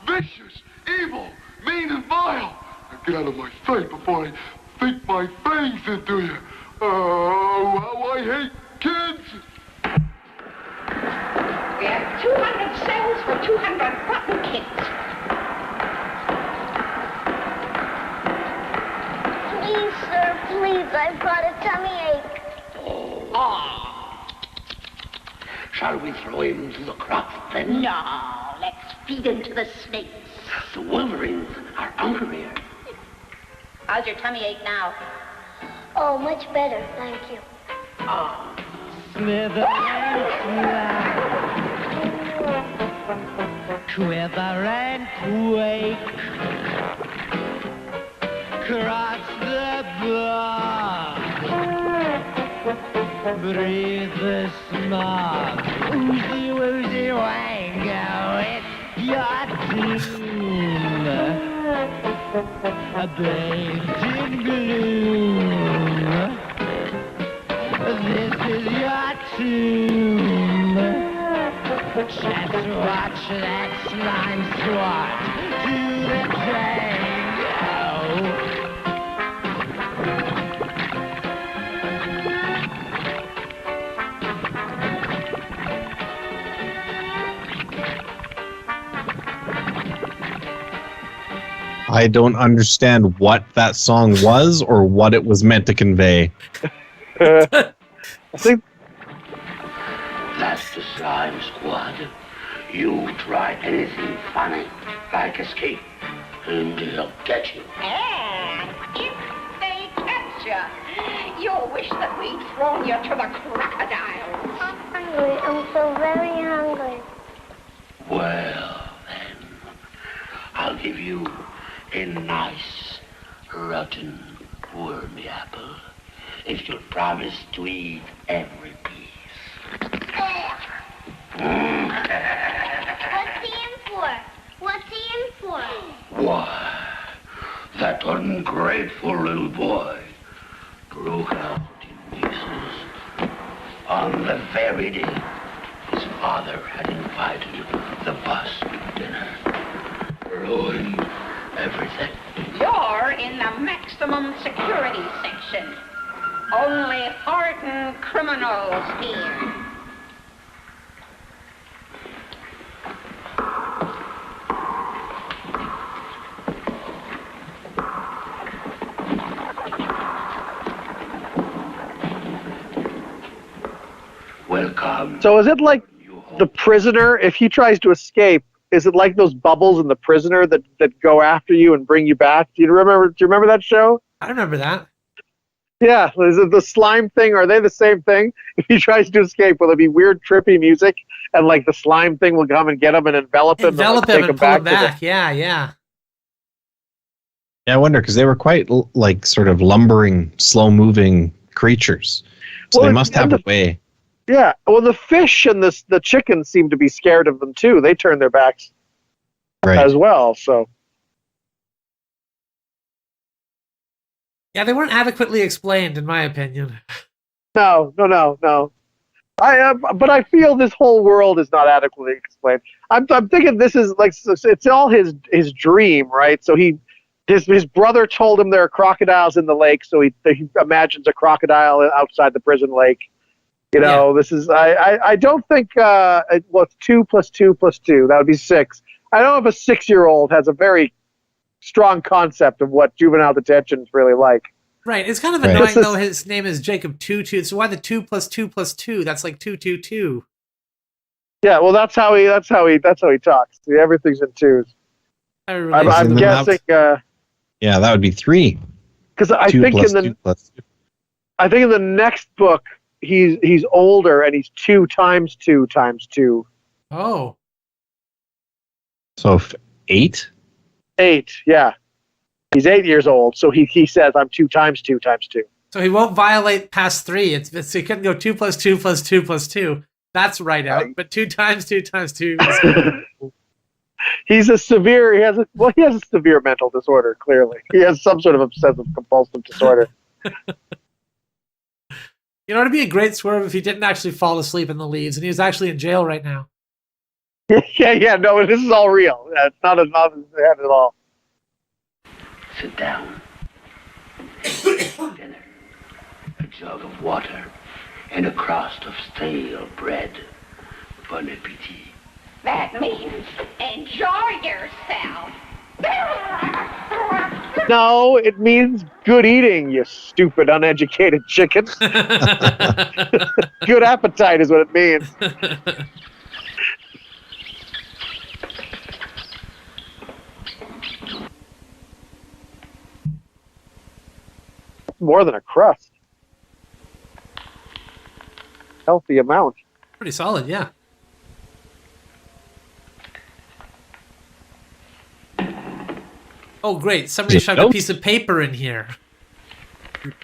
vicious, evil, mean, and vile. Now get out of my sight before I sink my fangs into you. Oh, how I hate kids! We have 200 cells for 200 rotten kids. Please, sir, please. I've got a tummy ache. Shall we throw him to the crocs then? No, let's feed him to the snakes. The wolverines are hungrier. How's your tummy ache now? Oh, much better, thank you. Slither and slide, quiver and quake, cross the bar, breathe the smog, oozy woozy wango, it's your doom, bathed in gloom. This is your tomb. Just watch that slime swat to the I don't understand what that song was or what it was meant to convey. I think That's the slime squad. You try anything funny, like escape, and they'll get you. And if they catch you, you'll wish that we'd thrown you to the crocodiles. I'm hungry. I'm so very hungry. Well, then, I'll give you a nice, rotten, wormy apple if you'll promise to eat every piece. What's he in for? What's he in for? Why, that ungrateful little boy broke out in pieces on the very day his father had invited the bus to dinner. Ruined everything. You're in the maximum security section. Only hardened criminals here. Welcome. so. Is it like the prisoner? If he tries to escape, is it like those bubbles in the prisoner that go after you and bring you back? Do you remember that show? I remember that. Yeah, is it the slime thing? Are they the same thing? If he tries to escape, will it be weird, trippy music, and like the slime thing will come and get him and envelop him, Envelop and, him like, and pull him to the- back. Yeah. Yeah, I wonder, because they were quite like sort of lumbering, slow-moving creatures. So Well, they must and have a way. Yeah. Well, the fish and the chickens seem to be scared of them too. They turn their backs as well. So. Yeah, they weren't adequately explained, in my opinion. No. But I feel this whole world is not adequately explained. I'm thinking this is like it's all his dream, right? So his brother told him there are crocodiles in the lake, so he imagines a crocodile outside the prison lake. You know, This is I don't think it's 2 + 2 + 2. That would be 6. I don't know if a 6-year-old has a very strong concept of what juvenile detention is really like. Right. It's kind of annoying though. His name is Jacob Tutu. So why the 2 + 2 + 2? That's like 222. Yeah. Well, that's how he talks. See, everything's in twos. I'm guessing. Yeah, that would be 3. Because I think in the next book he's older and he's 2 × 2 × 2. Oh. So 8. 8. Yeah. He's 8 years old, so he says, I'm 2 × 2 × 2. So he won't violate past 3. So he couldn't go 2 + 2 + 2 + 2. That's right out. But 2 × 2 × 2. He has a severe mental disorder, clearly. He has some sort of obsessive compulsive disorder. You know, it'd be a great swerve if he didn't actually fall asleep in the leaves and he was actually in jail right now. Yeah, no, this is all real. It's not in his head at all. Sit down. Dinner. A jug of water and a crust of stale bread. Bon appetit. That means enjoy yourself. No, it means good eating, you stupid, uneducated chicken. Good appetite is what it means. More than a crust. Healthy amount. Pretty solid, yeah. Oh, great. Somebody shoved a piece of paper in here.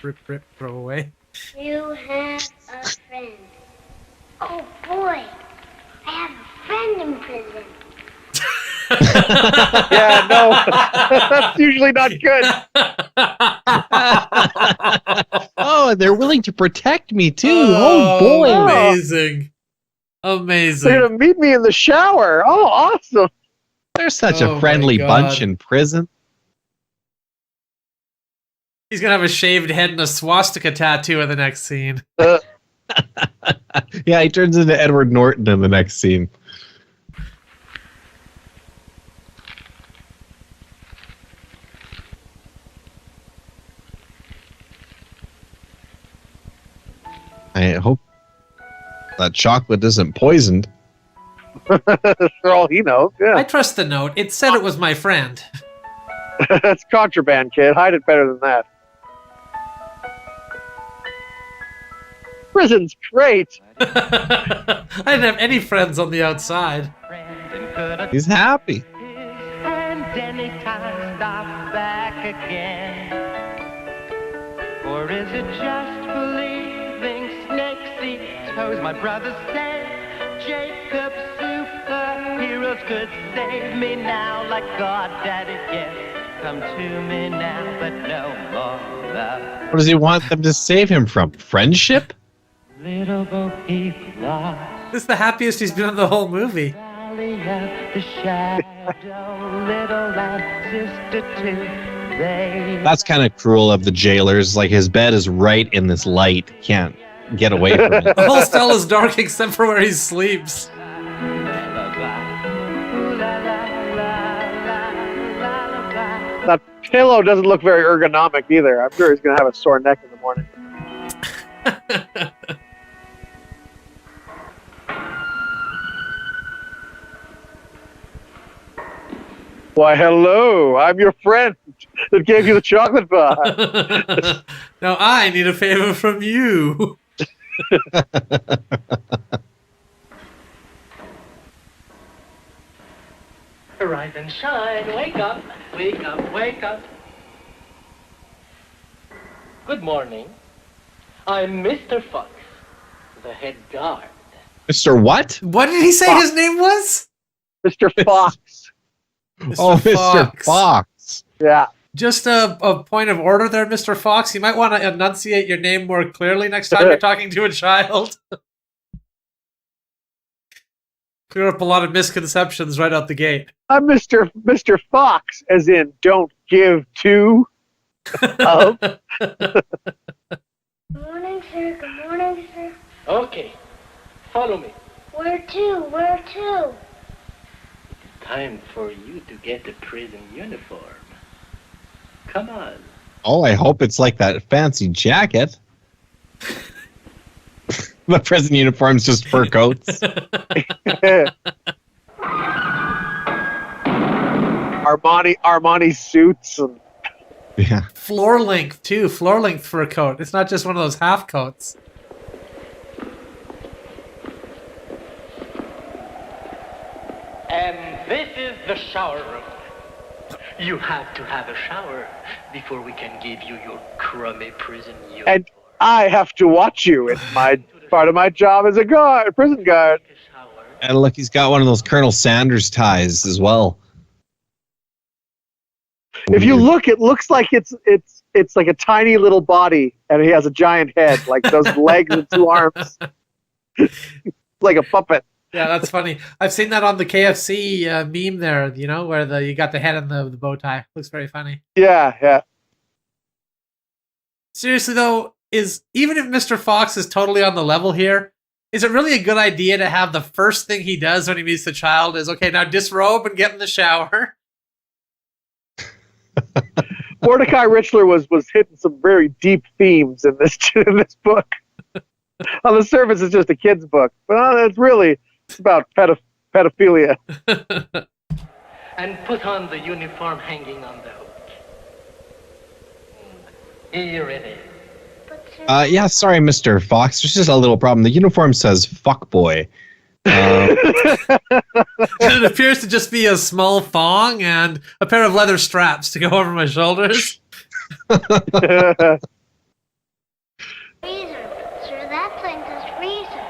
Rip, throw away. You have a friend. Oh, boy. I have a friend in prison. Yeah, no. That's usually not good. Oh, they're willing to protect me, too. Oh boy. Amazing. Amazing. They're going to meet me in the shower. Oh, awesome. They're such a friendly bunch in prison. He's going to have a shaved head and a swastika tattoo in the next scene. Yeah, he turns into Edward Norton in the next scene. I hope that chocolate isn't poisoned. For all he knows, yeah. I trust the note. It said it was my friend. That's contraband, kid. Hide it better than that. Prison's great. I didn't have any friends on the outside. He's happy. And anytime stop back again. Or is it just believing snakes eat toes? My brother said Jacob's superheroes could save me now. Like God, Daddy, yes, come to me now, but no more love. What does he want them to save him from? Friendship? Little Bo Peep lost. This is the happiest he's been in the whole movie. Valley of the shadow, little lad, sister too. That's kind of cruel of the jailers. Like, his bed is right in this light. He can't get away from it. The whole cell is dark except for where he sleeps. That pillow doesn't look very ergonomic either. I'm sure he's going to have a sore neck in the morning. Why, hello. I'm your friend that gave you the chocolate bar. Now I need a favor from you. Rise and shine, wake up, wake up, wake up. Good morning. I'm Mr. Fox. The head guard. Mr. What? What did he say Fox. his name was? Mr. Fox. Mr. Fox. Yeah. Just a point of order there, Mr. Fox. You might want to enunciate your name more clearly next time you're talking to a child. Clear up a lot of misconceptions right out the gate. I'm Mr. Fox, as in don't give to. Good morning, sir. Good morning, sir. Okay, follow me. Where to? Where to? Time for you to get the prison uniform. Come on. Oh, I hope it's like that fancy jacket. The prison uniform's just fur coats. Armani suits and Yeah. Floor length, too. Floor length for a coat. It's not just one of those half coats. And this is the shower room. You have to have a shower before we can give you your crummy prison uniform. and I have to watch you. It's part of my job as a guard, prison guard. And look, he's got one of those Colonel Sanders ties as well. If you look, it looks like it's like a tiny little body, and he has a giant head, like those legs and two arms, like a puppet. Yeah, that's funny. I've seen that on the KFC meme there, you know, where you got the head and the bow tie. Looks very funny. Yeah. Seriously, though, even if Mr. Fox is totally on the level here, is it really a good idea to have the first thing he does when he meets the child is, okay, now disrobe and get in the shower? Mordecai Richler was hitting some very deep themes in this book. On the surface, it's just a kid's book, but it's about pedophilia. And put on the uniform hanging on the hook. Here it is. Yeah, sorry, Mr. Fox. There's just a little problem. The uniform says "fuck boy." It appears to just be a small thong and a pair of leather straps to go over my shoulders. Freezer. Sir, that thing is freezer.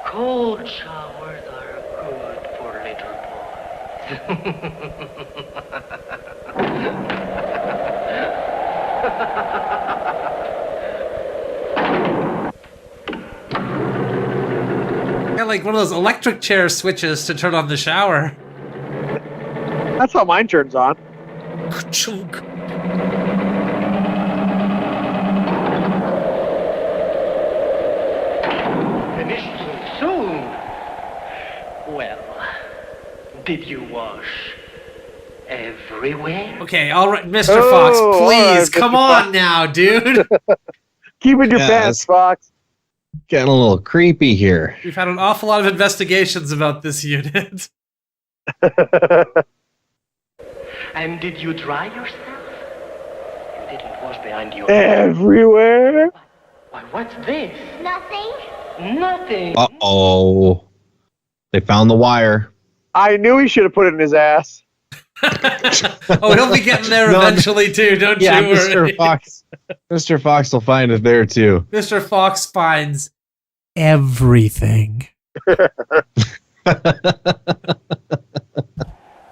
Cold showers are good for Got like one of those electric chair switches to turn on the shower. That's how mine turns on. Finished so soon. Well, did you wash everywhere? Okay, all right, Mr. Fox, please, come on now, dude. Keep in your pants, Fox. Getting a little creepy here. We've had an awful lot of investigations about this unit. And did you dry yourself? You didn't wash behind your Everywhere. Why, what's this? Nothing. Nothing. Uh-oh. They found the wire. I knew he should have put it in his ass. Oh, he'll be getting there eventually too, don't you worry. Mr. Fox will find it there too. Mr. Fox finds everything.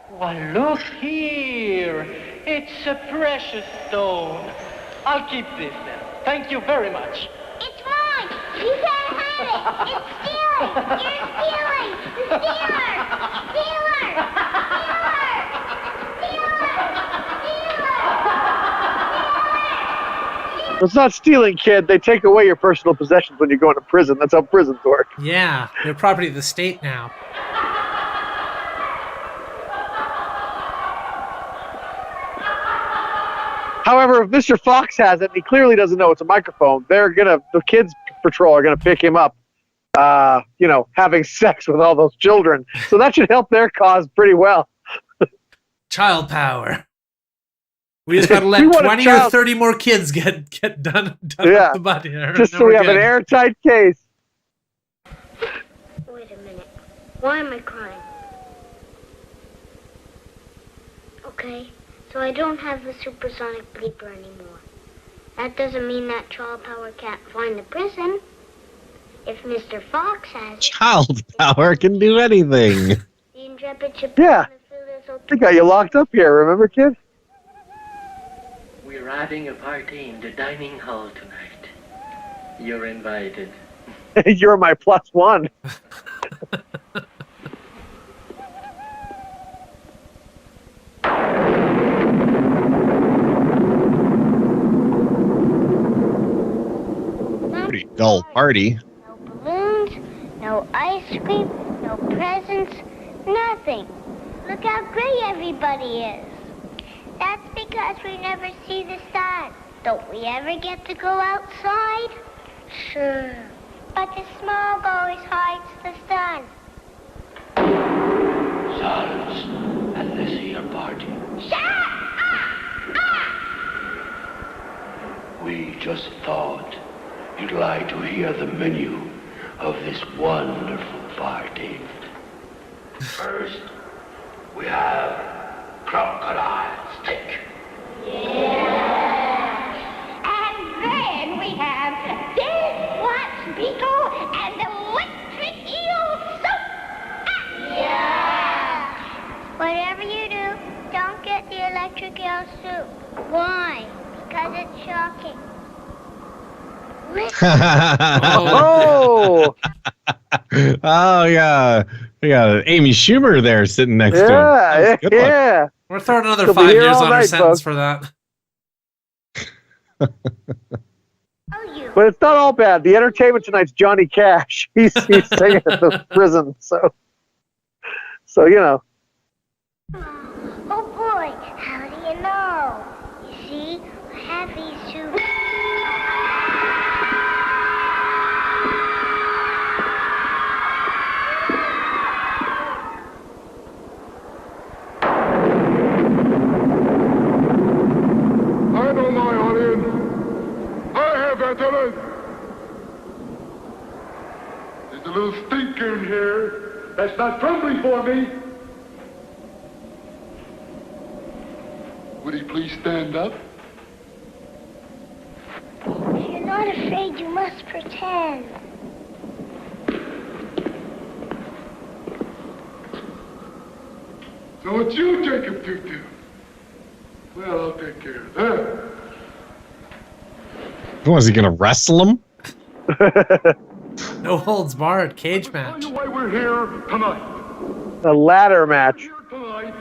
Why, look here. It's a precious stone. I'll keep this now. Thank you very much. It's mine. You can't have it. It's stealing. You're stealing. Stealer. Stealer. It's not stealing, kid. They take away your personal possessions when you go into prison. That's how prisons work. Yeah, they're property of the state now. However, if Mr. Fox has it, and he clearly doesn't know it's a microphone, the kids patrol are gonna pick him up, having sex with all those children. So that should help their cause pretty well. Child power. We just gotta let 20 or 30 more kids get done with the butt here. Just so we have an airtight case. Wait a minute. Why am I crying? Okay, so I don't have the supersonic bleeper anymore. That doesn't mean that child power can't find the prison. If Mr. Fox has it, Child power can do anything. the intrepid ship. Yeah. They got you locked up here, remember, kid? We're having a party in the dining hall tonight. You're invited. You're my +1. Pretty dull party. No balloons, no ice cream, no presents, nothing. Look how gray everybody is. That's because we never see the sun. Don't we ever get to go outside? Sure. But the smog always hides the sun. Silence at this here party. Shut up! We just thought you'd like to hear the menu of this wonderful party. First, we have crocodile steak. And then we have dead watch beetle and electric eel soup. Whatever you do, don't get the electric eel soup. Why? Because it's shocking. Oh! Oh yeah, we got Amy Schumer there sitting next to him. Yeah, yeah. We're throwing another She'll be 5 here years all on our night, sentence folks. for that. But it's not all bad. The entertainment tonight's Johnny Cash. He's singing at the prison, so you know. Oh boy, how do you know? You see, I have these two. I know my audience. I have antennas. There's a little stinker in here that's not friendly for me. Would he please stand up? If you're not afraid, you must pretend. So it's you, Jacob Tutu. Well, I'll take care of that. Was he gonna wrestle him? No holds barred cage match. Tell you why we're here tonight. A ladder match. Here tonight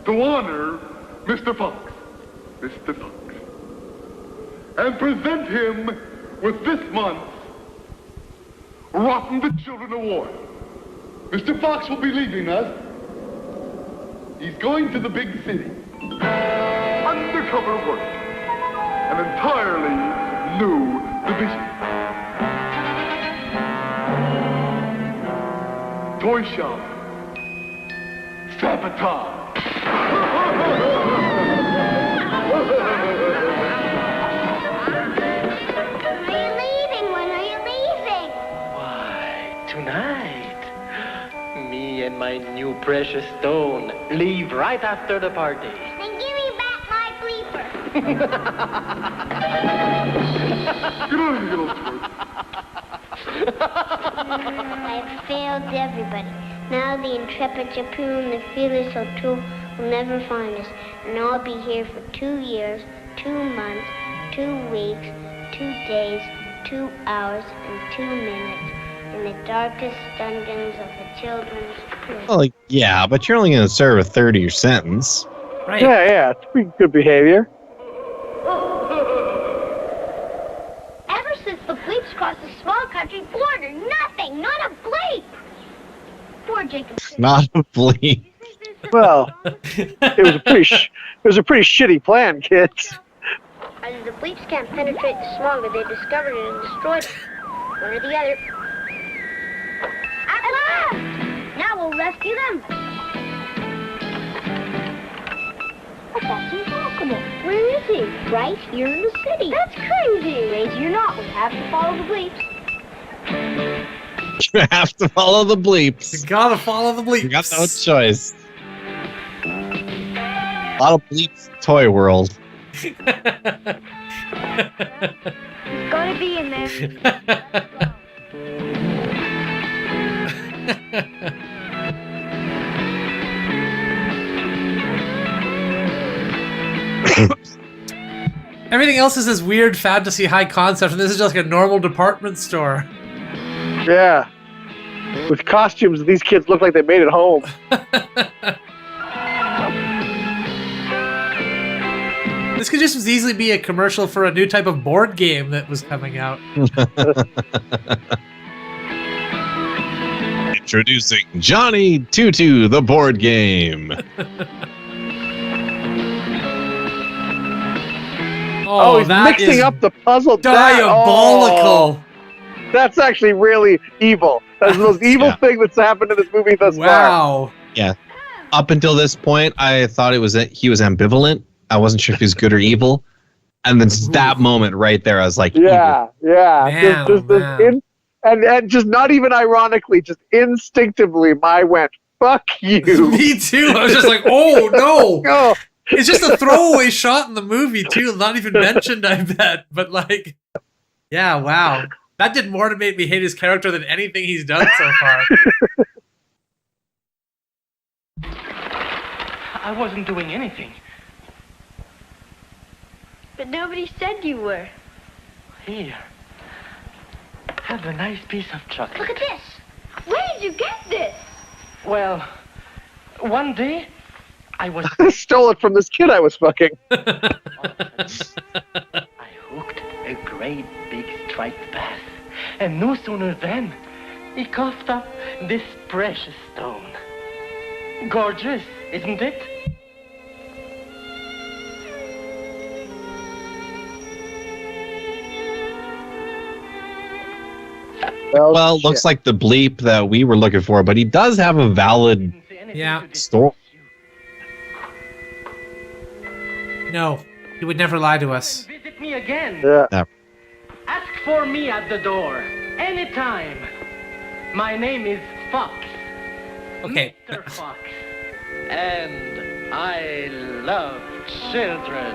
to honor Mr. Fox. Mr. Fox. And present him with this month's Rotten the Children Award. Mr. Fox will be leaving us. He's going to the big city. Undercover work. An entirely new division. Toy shop. Sabotage. When are you leaving? When are you leaving? Why, tonight, me and my new precious stone leave right after the party. Then give me back my bleeper. Get out of here, you little twerp. I've failed everybody. Now the intrepid Japoon, the fearless O'Toole will never find us. And I'll be here for 2 years, 2 months, 2 weeks, 2 days, 2 hours, and 2 minutes in the darkest dungeons of the children's prison. Well, yeah, but you're only gonna serve a third of your sentence. Right. Yeah, it's pretty good behavior. Ever since the bleeps crossed the small country border, nothing, not a bleep. Poor Jacob. Not a bleep. Well, it was a pretty shitty plan, kids. Either the bleeps can't penetrate the smog, or they discovered it and destroyed it. One or the other. At last! Now we'll rescue them. But that's impossible. Where is he? Right here in the city. That's crazy. Crazy or not, we have to follow the bleeps. You have to follow the bleeps. You gotta follow the bleeps. You got no choice. A lot of bleeps in Toy World. He's gonna be in there. Everything else is this weird fantasy high concept, and this is just like a normal department store. Yeah. With costumes, these kids look like they made it home. This could just as easily be a commercial for a new type of board game that was coming out. Introducing Johnny Tutu, the board game. Oh, he's mixing up the puzzle. Diabolical. That's actually really evil. That's the most evil thing that's happened in this movie thus far. Wow. Yeah. Up until this point, I thought he was ambivalent. I wasn't sure if he was good or evil. And then that moment right there, I was like, yeah, evil. yeah. And just not even ironically, just instinctively, my went, fuck you. Me too. I was just like, oh, no. Oh. It's just a throwaway shot in the movie, too. Not even mentioned, I bet. But, like, yeah, wow. That did more to make me hate his character than anything he's done so far. I wasn't doing anything. But nobody said you were. Here. Have a nice piece of chocolate. Look at this. Where did you get this? Well, one day, I was... I stole it from this kid I was fucking. I hooked a great big striped bass. And no sooner than, he coughed up this precious stone. Gorgeous, isn't it? Well, looks like the bleep that we were looking for, but he does have a valid story. No, he would never lie to us. Visit me again. Yeah. Ask for me at the door, anytime. My name is Fox. Okay. Mr. Fox. And I love children.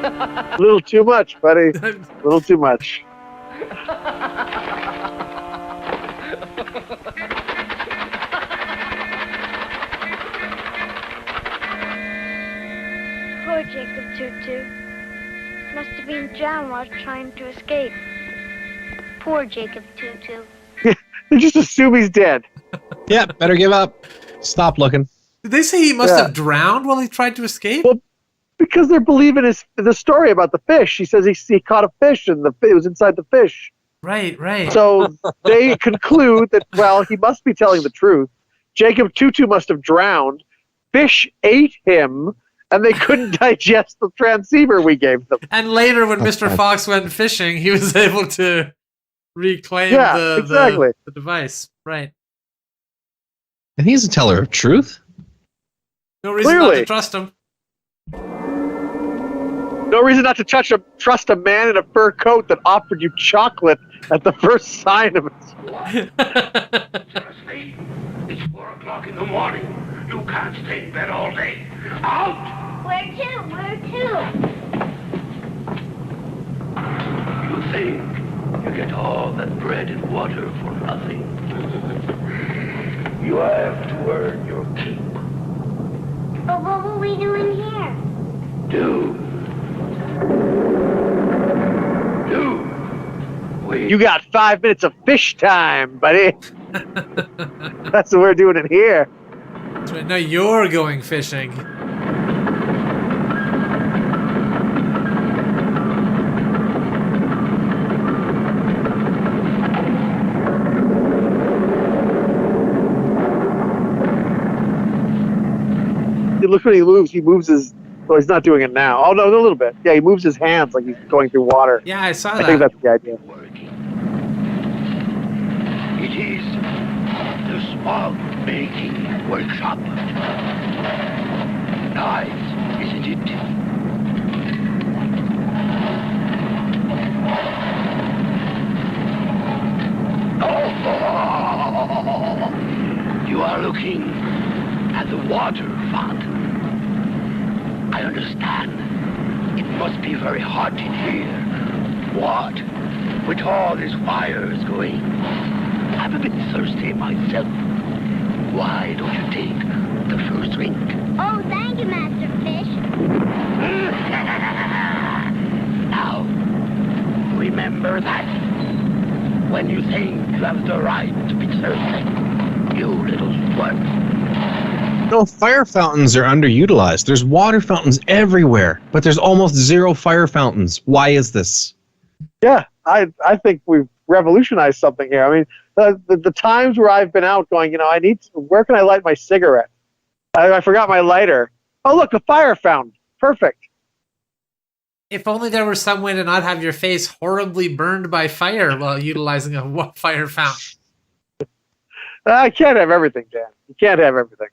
A little too much, buddy. A little too much. Poor Jacob Tutu. Must have been drowned while trying to escape. Poor Jacob Tutu. They just assume he's dead. Yeah, better give up. Stop looking. Did they say he must have drowned while he tried to escape? Well, because they're believing the story about the fish. He says he caught a fish and it was inside the fish. Right, right. So they conclude that, well, he must be telling the truth. Jacob Tutu must have drowned. Fish ate him, and they couldn't digest the transceiver we gave them. And later, when Mr. Fox went fishing, he was able to reclaim the device. Right. And he's a teller of truth. No reason not to trust him. No reason not to trust a man in a fur coat that offered you chocolate at the first sign of it. It's 4 o'clock in the morning. You can't stay in bed all day. Out! Where to? Where to? You think you get all that bread and water for nothing? You have to earn your keep. But what will we do in here? You got 5 minutes of fish time, buddy. That's what we're doing in here. That's right. Now you're going fishing. Look when he moves. He moves his... Well, he's not doing it now. Oh, no, a little bit. Yeah, he moves his hands like he's going through water. Yeah, I saw that. I think that's the idea. It is the small making workshop. Nice, isn't it? Oh, you are looking at the water fountain. I understand. It must be very hot in here. What? With all these fires going. I'm a bit thirsty myself. Why don't you take the first drink? Oh, thank you, Master Fish. Now, remember that. When you think you have the right to be thirsty, you little squirt. No, fire fountains are underutilized. There's water fountains everywhere, but there's almost zero fire fountains. Why is this? Yeah, I think we've revolutionized something here. I mean, the times where I've been out going, where can I light my cigarette? I forgot my lighter. Oh, look, a fire fountain. Perfect. If only there were some way to not have your face horribly burned by fire while utilizing a fire fountain. I can't have everything, Dan. You can't have everything.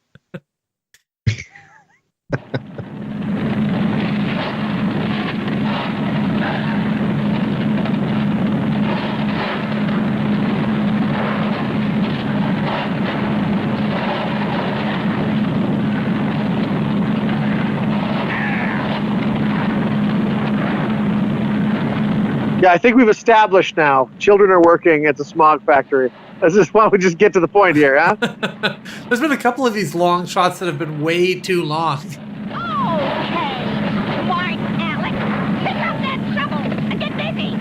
Yeah, I think we've established now. Children are working at the smog factory. Why don't we just get to the point here, huh? There's been a couple of these long shots that have been way too long. Okay, smart Alex. Pick up that shovel and get busy.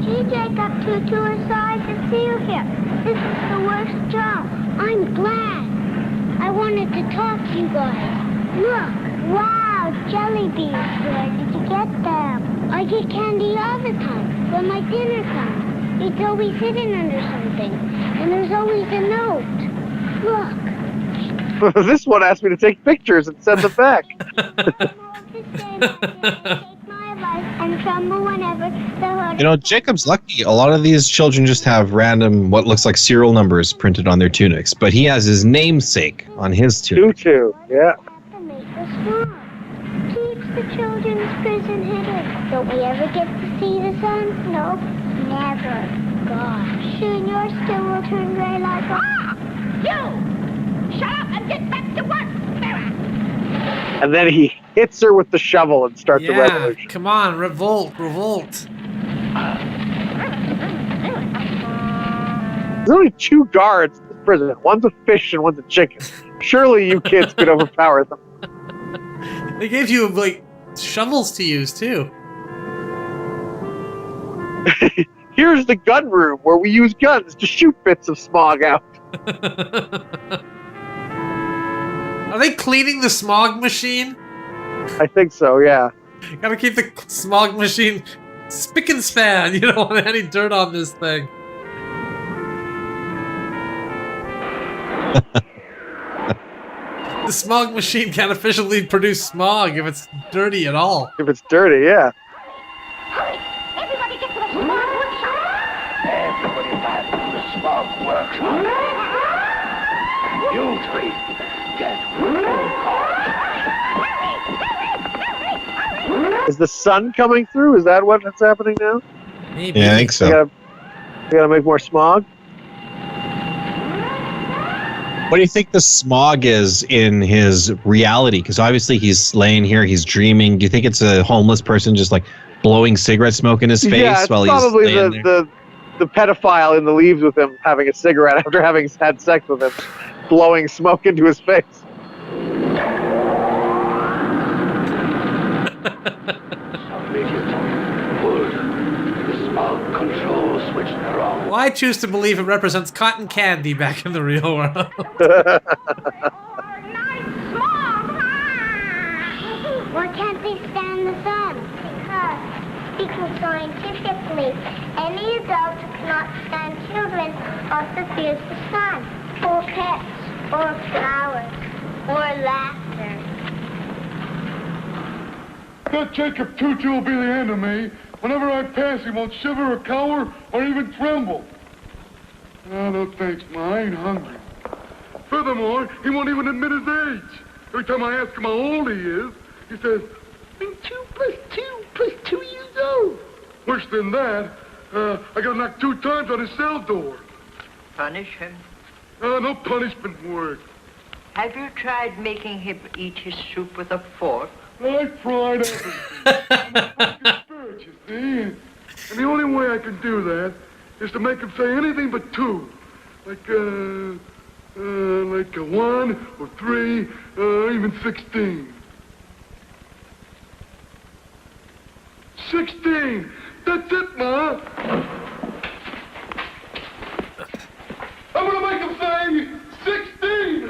Gee, Jacob, Tutu, or sorry to see you here. This is the worst job. I'm glad. I wanted to talk to you guys. Look, wow, jelly beans. Where did you get them? I get candy all the time when my dinner comes. It's always hidden under something, and there's always a note. Look. This one asked me to take pictures and send them back. And tremble whenever the You know, Jacob's lucky. A lot of these children just have random, what looks like serial numbers printed on their tunics, but he has his namesake on his tunic. Tutu, yeah. Keeps the children's prison hidden. Don't we ever get to see the sun? No, never. Gosh. Soon your skin will turn gray like a... You! Shut up and get back to work, Sarah! And then he hits her with the shovel and starts a revolution. Come on, revolt. There's only 2 guards in the prison. One's a fish and one's a chicken. Surely you kids could overpower them. They gave you, like, shovels to use, too. Here's the gun room where we use guns to shoot bits of smog out. Are they cleaning the smog machine? I think so, yeah. Gotta keep the smog machine spick and span. You don't want any dirt on this thing. The smog machine can't officially produce smog if it's dirty at all. If it's dirty, yeah. Everybody get to the smog workshop. Everybody back to the smog workshop. You 3, get Is the sun coming through? Is that what's happening now? Maybe. Yeah, I think so. We gotta make more smog? What do you think the smog is in his reality? Because obviously he's laying here, he's dreaming. Do you think it's a homeless person just like blowing cigarette smoke in his face Yeah, it's while probably he's laying there? the pedophile in the leaves with him having a cigarette after having had sex with him, blowing smoke into his face. Well, I choose to believe it represents cotton candy back in the real world. Why can't they stand the sun? Because scientifically, any adult who cannot stand children also fears the sun, or pets, or flowers, or laughter. That Jacob Tutu will be the end of me. Whenever I pass, he won't shiver or cower or even tremble. Oh, no thanks, Ma. I ain't hungry. Furthermore, he won't even admit his age. Every time I ask him how old he is, he says, I'm 2 + 2 years old. Worse than that, I got knocked 2 times on his cell door. Punish him. No punishment work. Have you tried making him eat his soup with a fork? I tried everything. I'm a fucking spirit, you see. And the only way I can do that is to make him say anything but two. Like a 1 or 3, even 16. 16! That's it, Ma! I'm gonna make him say 16!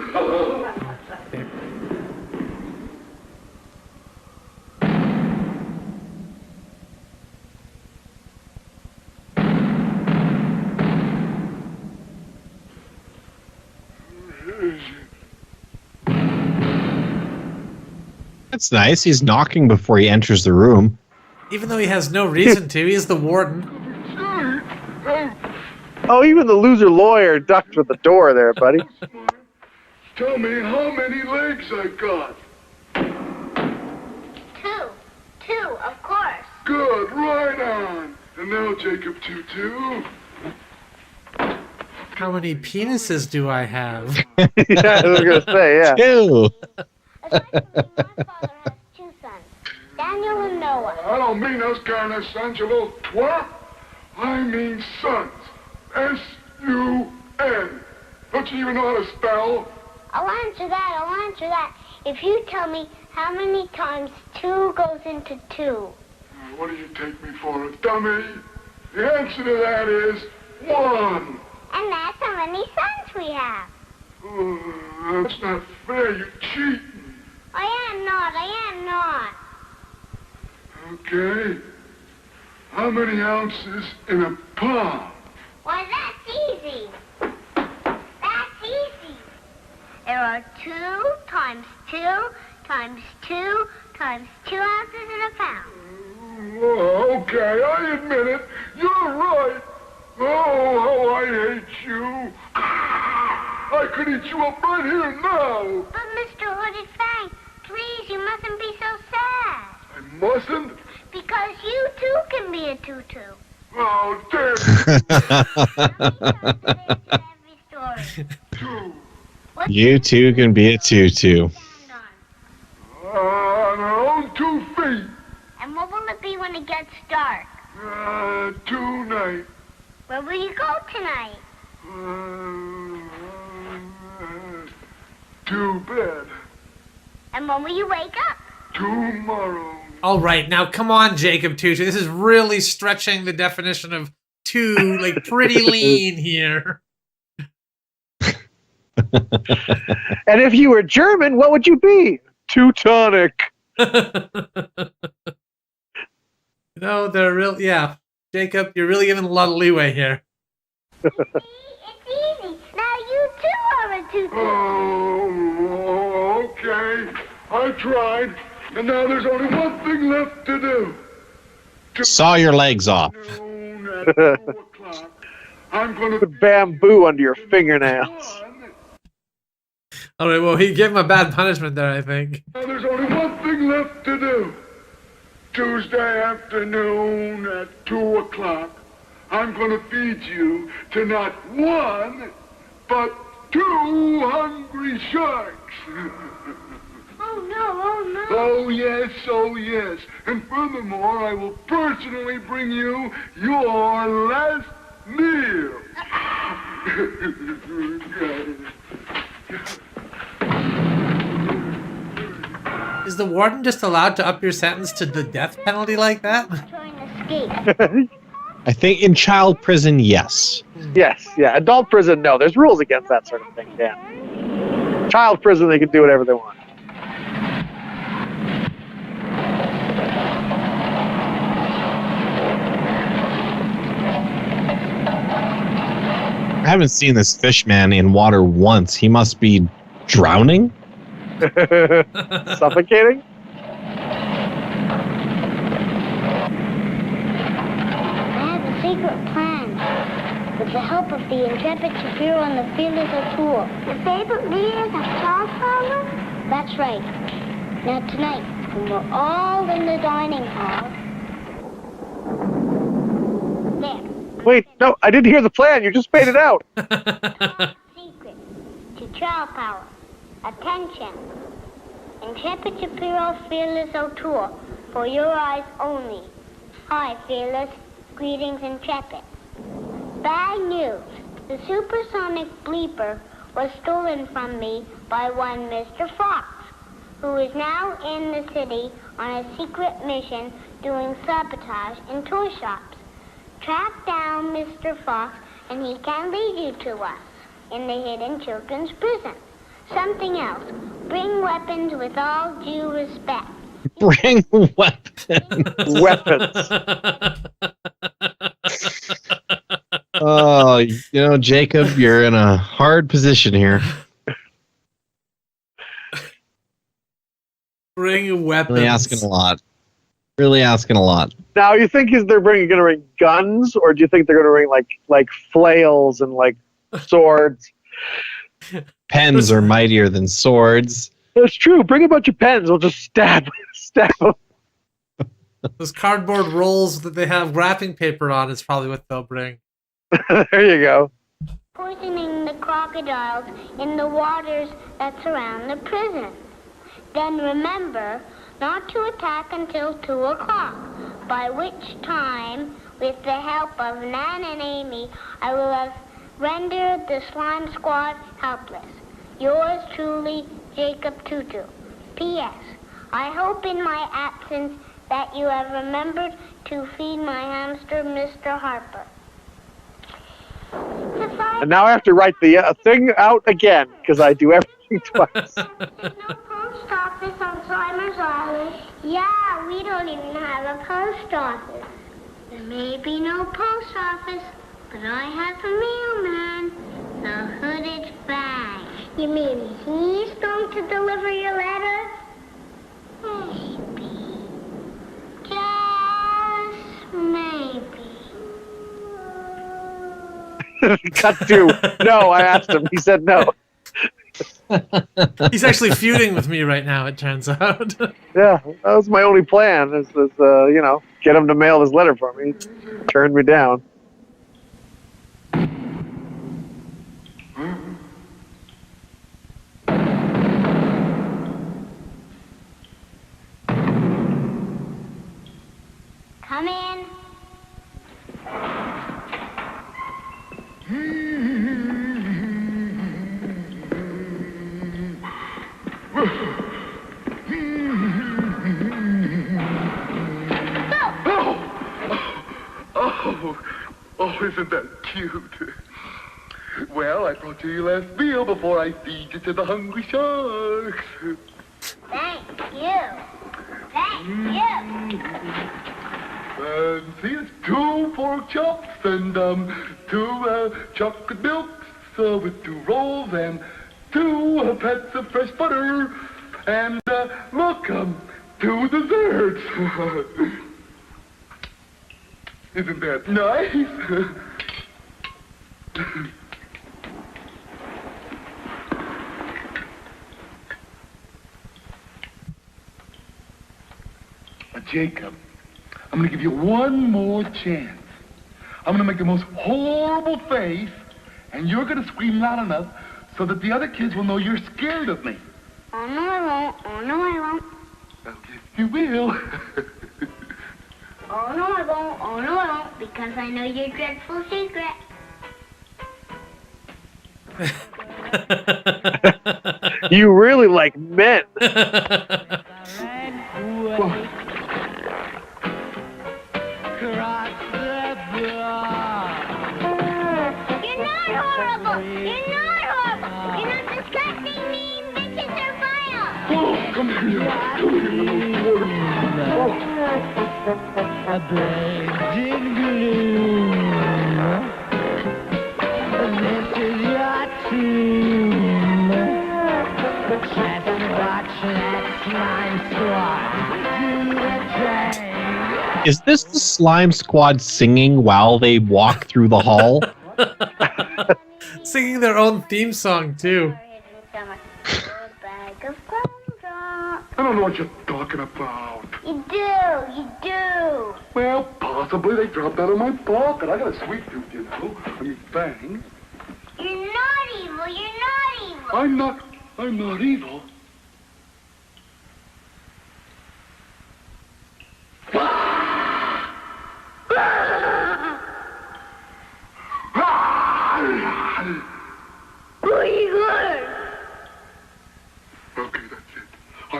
That's nice. He's knocking before he enters the room. Even though he has no reason to, he is the warden. Oh, even the loser lawyer ducked with the door there, buddy. Tell me how many legs I got. 2. 2, of course. Good, right on. And now, Jacob Tutu. How many penises do I have? Yeah, I was gonna say, yeah. 2. Aside from me, my father has 2 sons, Daniel and Noah. I don't mean those kind of sons, you little twerp. I mean sons. S-U-N. Don't you even know how to spell? I'll answer that. If you tell me how many times 2 goes into 2. What do you take me for, a dummy? The answer to that is 1. And that's how many sons we have. Oh, that's not fair. You're cheating. I am not. Okay. How many ounces in a pound? Why, that's easy. There are 2 times 2 times 2 times 2 ounces in a pound. Oh, okay, I admit it. You're right. Oh, how I hate you. I could eat you up right here now. But Mr. Hooded Fang, please, you mustn't be so sad. I mustn't? Because you too can be a tutu. Oh, damn. Every story. 2. You too can be a tutu. On our own 2 feet. And what will it be when it gets dark? Tonight. Where will you go tonight? To bed. And when will you wake up? Tomorrow. All right, now come on, Jacob Tutu. This is really stretching the definition of two, like pretty lean here. And if you were German, what would you be? Teutonic. No, they're real. Yeah, Jacob, you're really giving a lot of leeway here. It's easy. Now you too are a tutu. Oh, okay. I tried, and now there's only one thing left to do. Saw your legs off. I'm going to put bamboo under your fingernails. All right, well, he gave him a bad punishment there, I think. Now there's only one thing left to do. Tuesday afternoon at 2 o'clock, I'm going to feed you to not 1, but 2 hungry sharks. Oh, no. Oh, yes. And furthermore, I will personally bring you your last meal. Is the warden just allowed to up your sentence to the death penalty like that? Trying to escape. I think in child prison, yes. Yes, yeah. Adult prison, no. There's rules against that sort of thing, Dan. Child prison, they can do whatever they want. I haven't seen this fish man in water once. He must be drowning? Suffocating? I have a secret plan. With the help of the intrepid Shapiro and the fearless O'Toole. The favorite leaders of Charles Fowler? That's right. Now tonight, when we're all in the dining hall... There. Wait, no, I didn't hear the plan. You just made it out. Secret to trial power. Attention. Intrepid Shapiro, fearless O'Toole. For your eyes only. Hi, fearless. Greetings, Intrepid. Bad news. The supersonic bleeper was stolen from me by one Mr. Fox, who is now in the city on a secret mission doing sabotage in toy shops. Track down Mr. Fox and he can lead you to us in the hidden children's prison. Something else. Bring weapons with all due respect. Bring weapons. Weapons. Oh, Jacob, you're in a hard position here. Bring weapons. Really asking a lot. Really asking a lot. Now, you think they're going to bring guns, or do you think they're going to bring like flails and like swords? Pens are mightier than swords. That's true. Bring a bunch of pens. We'll just stab them. Those cardboard rolls that they have wrapping paper on is probably what they'll bring. There you go. Poisoning the crocodiles in the waters that surround the prison. Then remember not to attack until 2 o'clock, by which time, with the help of Nan and Amy, I will have rendered the slime squad helpless. Yours truly, Jacob Tutu. P.S. I hope in my absence that you have remembered to feed my hamster, Mr. Harper. And now I have to write the thing out again, because I do everything twice. No post office on Slimer's Island. Yeah, we don't even have a post office. There may be no post office, but I have a mailman, the hooded Fang. You mean he's going to deliver your letter? Maybe. Just maybe. Cut to. No, I asked him. He said no. He's actually feuding with me right now, it turns out. Yeah, that was my only plan, is get him to mail this letter for me. He turned me down. Come in. Oh, isn't that cute? Well, I brought you your last meal before I feed you to the hungry sharks. Thank you. Thank you. See, it's 2 pork chops and 2 chocolate milks with 2 rolls and 2 pets of fresh butter and look, 2 desserts. Isn't that nice? Jacob, I'm going to give you one more chance. I'm going to make the most horrible face, and you're going to scream loud enough so that the other kids will know you're scared of me. Oh, no, I won't. Oh, no, I won't. Well, yes, you will. Oh, no, I won't. Oh, no, I won't, because I know your dreadful secret. You really like men. You're not horrible. You're not horrible. You're not disgusting, mean, bitches, or vile. Oh, come here. A blazing gloom. This is your tomb. Just watch that slime squad do the thing. Is this the Slime Squad singing while they walk through the hall? Singing their own theme song, too. I don't know what you're talking about. You do. Well, possibly they dropped out of my pocket. I got a sweet tooth, you know. I mean, Fang. You're not evil. You're not evil. I'm not evil.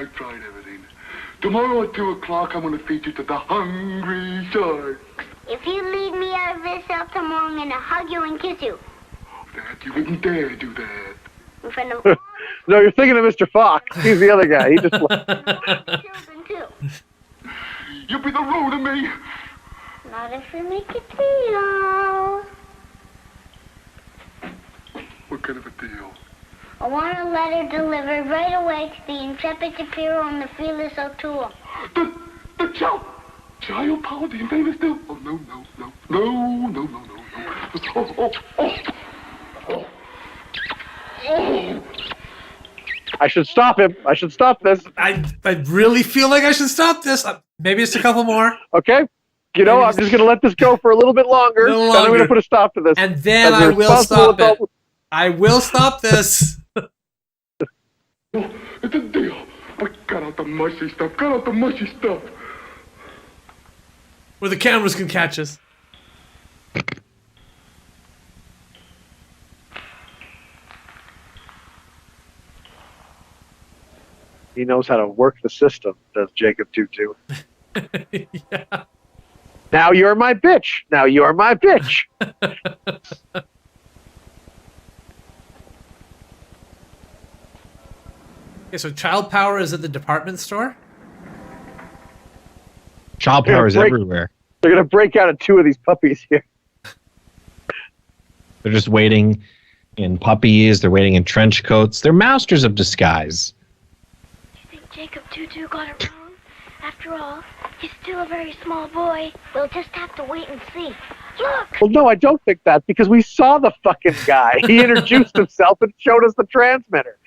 I've tried everything. Tomorrow at 2 o'clock, I'm going to feed you to the hungry shark. If you lead me out of this cell tomorrow, I'm going to hug you and kiss you. That you wouldn't dare do that. In front of No, you're thinking of Mr. Fox. He's the other guy. He just. children, too. You'll be the ruin of me. Not if we make a deal. What kind of a deal? I want a letter delivered right away to the intrepid Shapiro and the fearless O'Toole. The child power, the infamous deal. Oh, no. Oh. I should stop him. I should stop this. I really feel like I should stop this. Maybe it's a couple more. Okay. You know, I'm just going to let this go for a little bit longer. A little Then I'm going longer. to put a stop to this. And then As a I will responsible stop it. adult- I will stop this. It's a deal. But cut out the mushy stuff. Where the cameras can catch us. He knows how to work the system, does Jacob Tutu. Yeah. Now you're my bitch. Okay, so child power is at the department store? Child power is everywhere. They're going to break out of 2 of these puppies here. They're just waiting in puppies. They're waiting in trench coats. They're masters of disguise. You think Jacob Tutu got it wrong? After all, he's still a very small boy. We'll just have to wait and see. Look! Well, no, I don't think that, because we saw the fucking guy. He introduced himself and showed us the transmitter.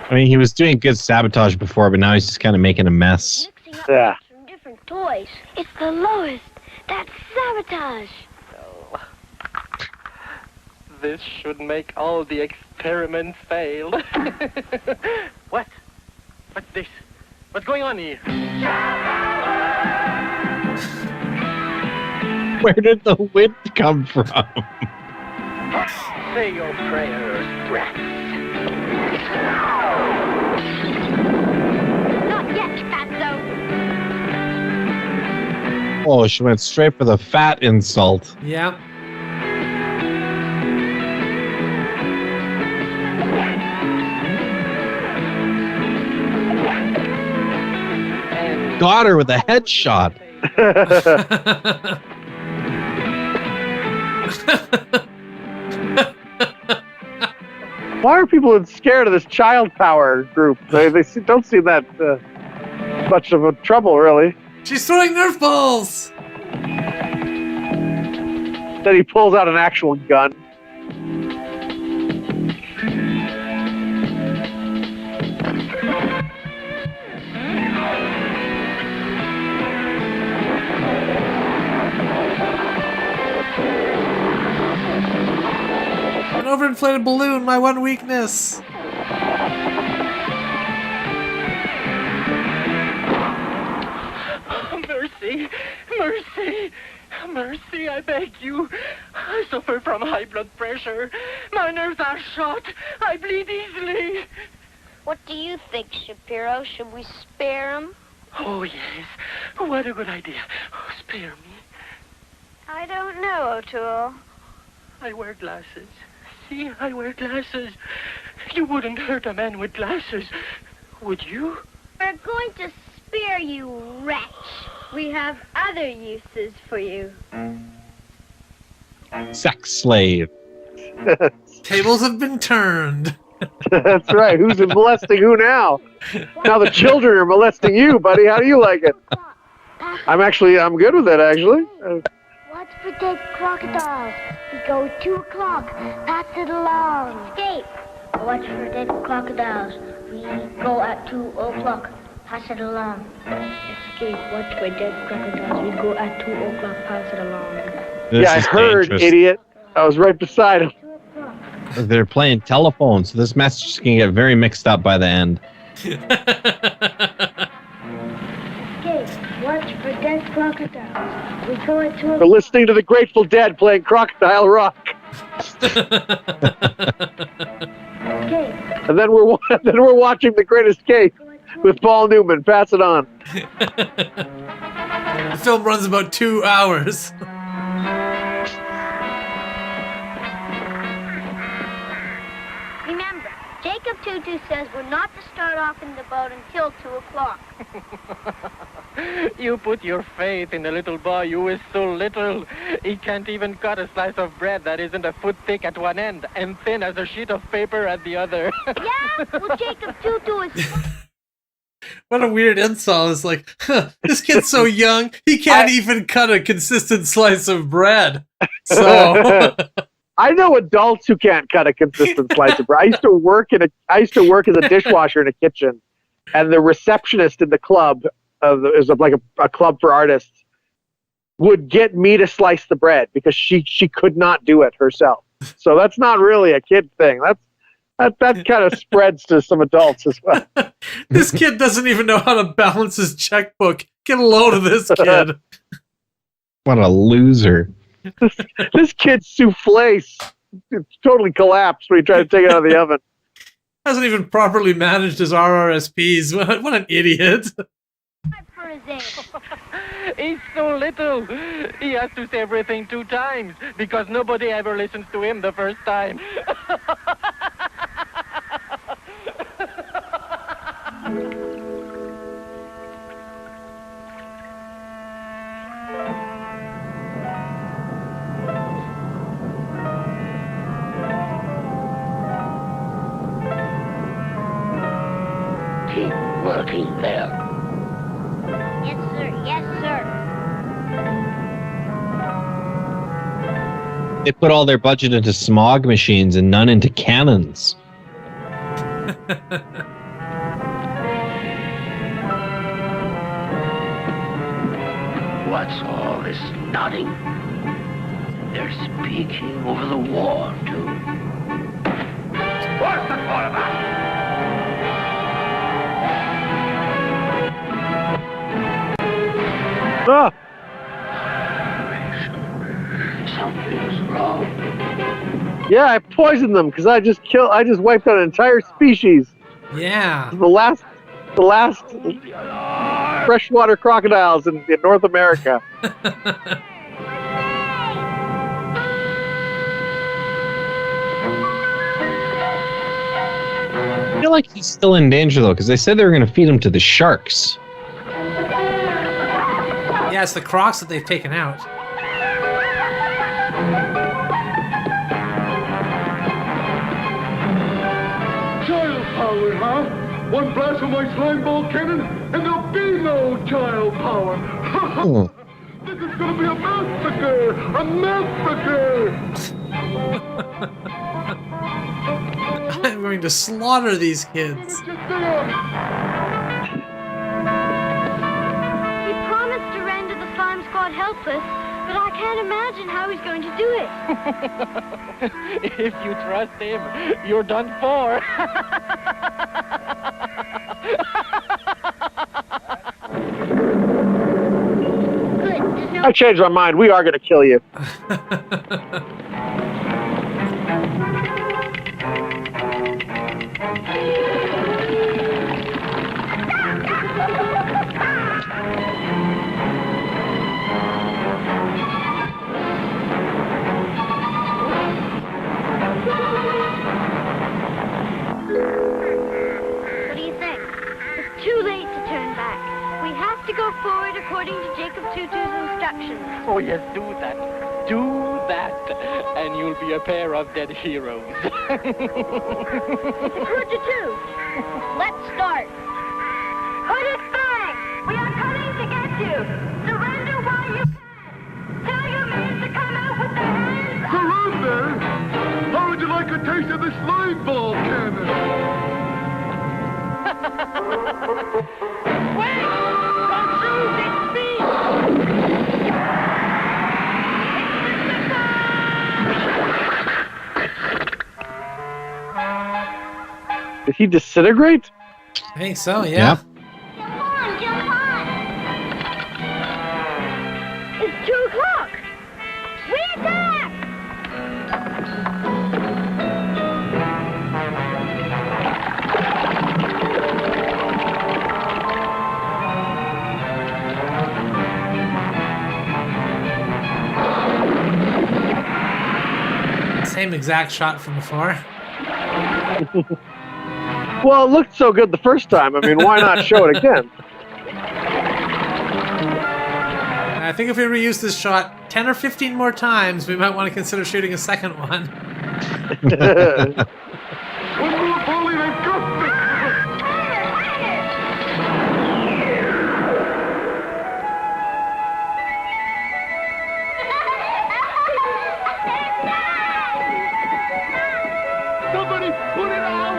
I mean, he was doing good sabotage before, but now he's just kind of making a mess. Yeah. Some different toys. It's the lowest. That's sabotage. Oh. This should make all the experiments fail. What? What's this? What's going on here? Where did the wind come from? Say your prayers, brats. Not yet, fatso. Oh, she went straight for the fat insult. Yeah. Got her with a headshot. Why are people scared of this child power group? They don't seem that much of a trouble, really. She's throwing Nerf balls! Then he pulls out an actual gun. An overinflated balloon, my one weakness. Mercy, mercy, mercy, I beg you. I suffer from high blood pressure. My nerves are shot. I bleed easily. What do you think, Shapiro? Should we spare him? Oh, yes. What a good idea. Oh, spare me. I don't know, O'Toole. I wear glasses. See, I wear glasses. You wouldn't hurt a man with glasses, would you? We're going to spare you, wretch. We have other uses for you. Sex slave. Tables have been turned. That's right. Who's molesting who now? Now the children are molesting you, buddy. How do you like it? I'm good with it, actually. Watch for dead crocodiles. We go 2 o'clock. Pass it along. Escape. Watch for dead crocodiles. We go at 2 o'clock. Pass it along. Escape. Watch for dead crocodiles. We go at 2 o'clock. Pass it along. Yeah, I heard, idiot. I was right beside him. They're playing telephone, so this message is going to get very mixed up by the end. Okay, watch for dead crocodiles. We go at 2 o'clock. We're listening to the Grateful Dead playing Crocodile Rock. Okay. And then we're watching The Great Escape with Paul Newman. Pass it on. The film runs about 2 hours. Remember, Jacob Tutu says we're not to start off in the boat until 2 o'clock. You put your faith in the little boy who is so little. He can't even cut a slice of bread that isn't a foot thick at one end and thin as a sheet of paper at the other. Yeah? Well, Jacob Tutu is... What a weird insult. It's like, this kid's so young, he can't even cut a consistent slice of bread. So... I know adults who can't cut a consistent slice of bread. I used to work as a dishwasher in a kitchen, and the receptionist in the club, is like a club for artists, would get me to slice the bread because she could not do it herself. So that's not really a kid thing. That kind of spreads to some adults as well. This kid doesn't even know how to balance his checkbook. Get a load of this kid. What a loser. This kid's souffle totally collapsed when he tried to take it out of the oven. Hasn't even properly managed his RRSPs. What an idiot. He's so little. He has to say everything 2 times because nobody ever listens to him the first time. Keep working there. Yes, sir. Yes, sir. They put all their budget into smog machines and none into cannons. What's all this nodding? They're speaking over the war, too. What's the quarterback? Ah! Something's wrong. Yeah, I poisoned them because I just wiped out an entire species. Yeah. The last freshwater crocodiles in North America. I feel like he's still in danger, though, because they said they were going to feed him to the sharks. Yeah, it's the crocs that they've taken out. Child power, huh? One blast of my slime ball cannon, and there'll be no child power. This is gonna be a massacre! A massacre! I'm going to slaughter these kids. He promised to render the slime squad helpless, but I can't imagine how he's going to do it. If you trust him, you're done for. I changed my mind. We are going to kill you. What do you think? It's too late to turn back. We have to go forward according to Jacob Tutu's instructions. Oh, yes, do that. Do that. And you'll be a pair of dead heroes. Tutu, let's start. Hooded Fang, we are coming to get you. Surrender while you can. Tell your men to come out with their hands up. Surrender? How would you like a taste of this slime ball cannon? Wait! Don't shoot! It's me! Did he disintegrate? I think so, yeah. Jump on! It's 2 o'clock! We're back! Same exact shot from before. Well, it looked so good the first time. I mean, why not show it again? I think if we reuse this shot 10 or 15 more times, we might want to consider shooting a second one. One more volley, I've got Somebody put it out!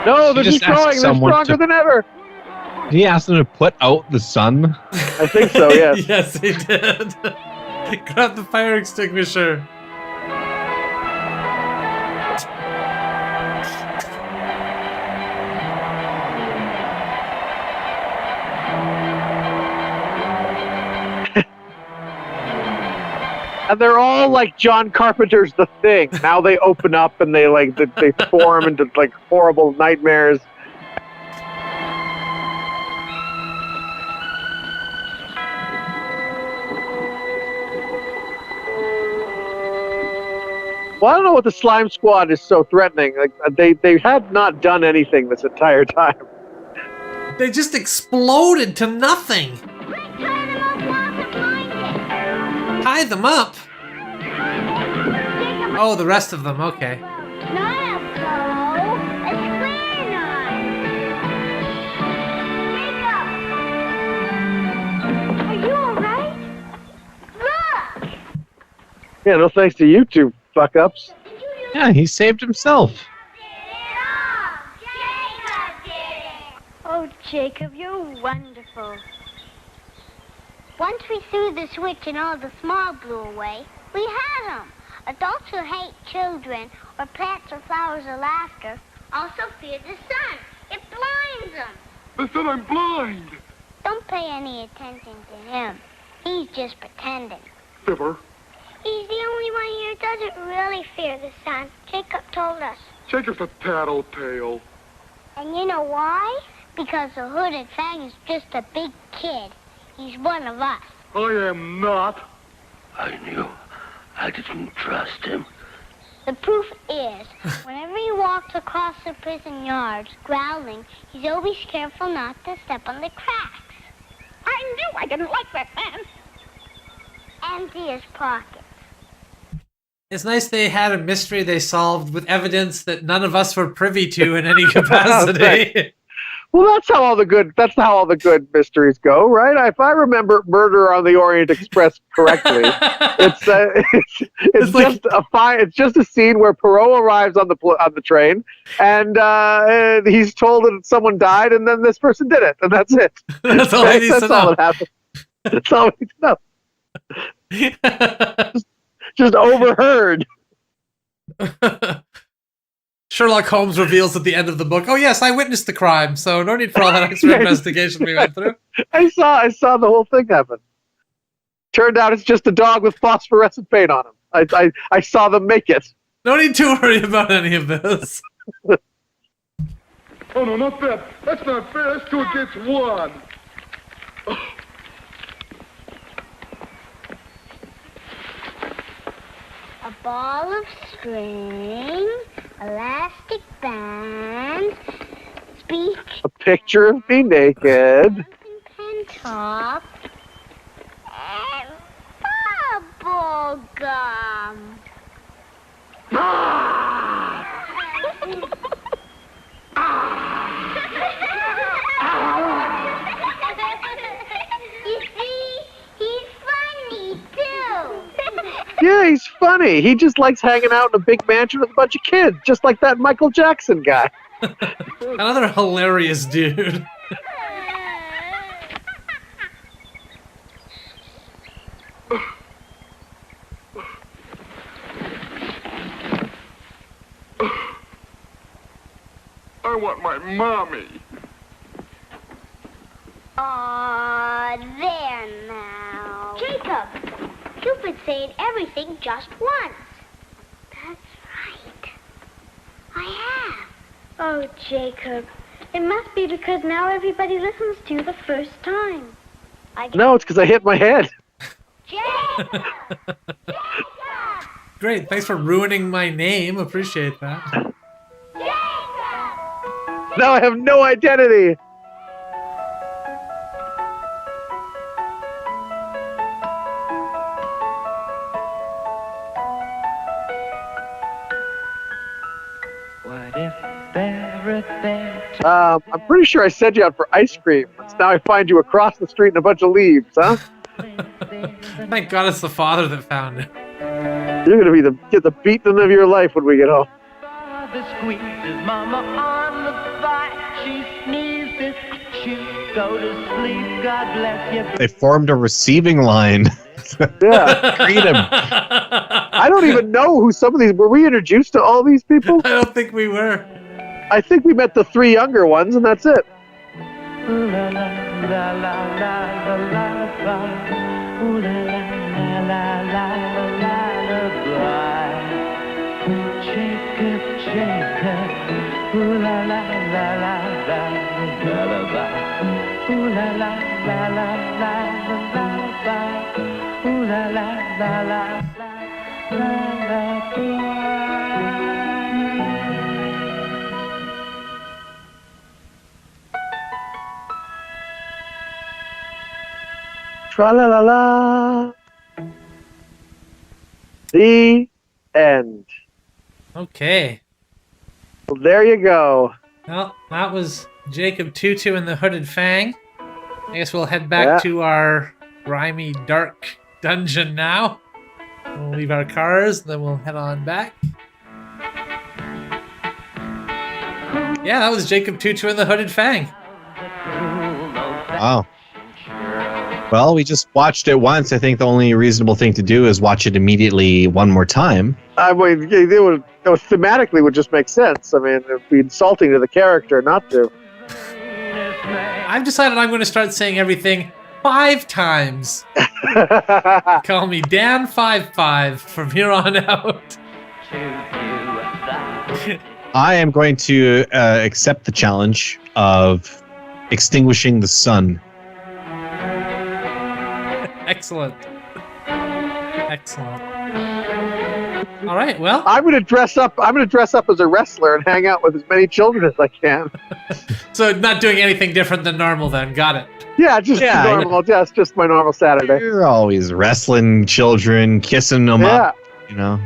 No, they're She just destroying. asked They're someone stronger to- than ever. He asked them to put out the sun. I think so, yes. Yes, he did. Grab the fire extinguisher. And they're all like John Carpenter's The Thing. Now they open up and they they form into like horrible nightmares. Well, I don't know what the Slime Squad is so threatening. Like they had not done anything this entire time. They just exploded to nothing. Tie them up? Oh, the rest of them, okay. Are you alright? Look! Yeah, no thanks to you two fuck-ups. Yeah, he saved himself. Oh, Jacob, you're wonderful. Once we threw the switch and all the smog blew away, we had them. Adults who hate children or plants or flowers or laughter also fear the sun. It blinds them. I said I'm blind. Don't pay any attention to him. He's just pretending. Fibber, He's the only one here who doesn't really fear the sun. Jacob told us. Jacob's a tattletale. And you know why? Because the hooded Fang is just a big kid. He's one of us. I am not. I knew. I didn't trust him. The proof is, whenever he walks across the prison yards, growling, he's always careful not to step on the cracks. I knew I didn't like that man. Empty his pockets. It's nice they had a mystery they solved with evidence that none of us were privy to in any capacity. Well, that's how all the good mysteries go, right? If I remember Murder on the Orient Express correctly, it's like, just a scene where Poirot arrives on the train, and he's told that someone died, and then this person did it, and that's it. That's all he needs to know. All that happened. That's all we need to know. just overheard. Sherlock Holmes reveals at the end of the book, oh yes, I witnessed the crime, so no need for all that extra investigation we went through. I saw the whole thing happen. Turned out it's just a dog with phosphorescent paint on him. I saw them make it. No need to worry about any of this. Oh no, not that. That's not fair. That's 2 against 1. Oh. A ball of string, elastic bands, speech, A picture of me naked. pen top, and bubble gum. You see, he's funny too. Yeah, he's funny. He just likes hanging out in a big mansion with a bunch of kids, just like that Michael Jackson guy. Another hilarious dude. I want my mommy. There now. Jacob, you've been saying everything just once. That's right. I have. Oh, Jacob, it must be because now everybody listens to you the first time. No, it's because I hit my head. Jacob! Great, thanks for ruining my name. Appreciate that. Now I have no identity. What if everything... I'm pretty sure I sent you out for ice cream. Now I find you across the street in a bunch of leaves, huh? Thank God it's the father that found it. You're gonna get the beating of your life when we get home. Father squeezes mama on the thigh. She sneezes. She go to sleep. God bless you. They formed a receiving line. Yeah. Greet him. I don't even know who some of these... Were we introduced to all these people? I don't think we were. I think we met the 3 younger ones, and that's it. Ooh la la la la la la la la. Ooh la la la la la la la la. Jacob, Jacob. Ooh la la la la la la la la. Ooh la la la la la la la. Ooh la la la la la la la. Tra-la-la-la. The end. Okay. Well, there you go. Well, that was Jacob Tutu and the Hooded Fang. I guess we'll head back to our grimy, dark dungeon now. We'll leave our cars, then we'll head on back. Yeah, that was Jacob Tutu and the Hooded Fang. Wow. Well, we just watched it once. I think the only reasonable thing to do is watch it immediately one more time. I mean, thematically would just make sense. I mean, it'd be insulting to the character not to. I've decided I'm going to start saying everything 5 times. Call me Dan55 from here on out. I am going to accept the challenge of extinguishing the sun. Excellent. Excellent. All right, well, I'm going to dress up as a wrestler and hang out with as many children as I can. So not doing anything different than normal then. Got it. Yeah, normal. Just my normal Saturday. You're always wrestling children, kissing them up, you know.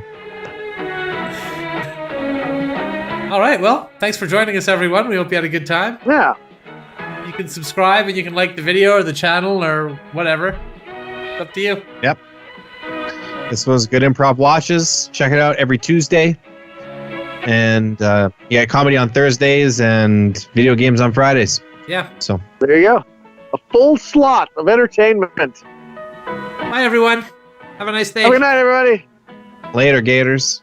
All right, well, thanks for joining us, everyone. We hope you had a good time. Yeah. You can subscribe and you can like the video or the channel or whatever. It's up to you. Yep. This was Good Improv Watches. Check it out every Tuesday. And comedy on Thursdays and video games on Fridays. Yeah. So there you go. A full slot of entertainment. Bye, everyone. Have a nice day. Have a good night, everybody. Later, Gators.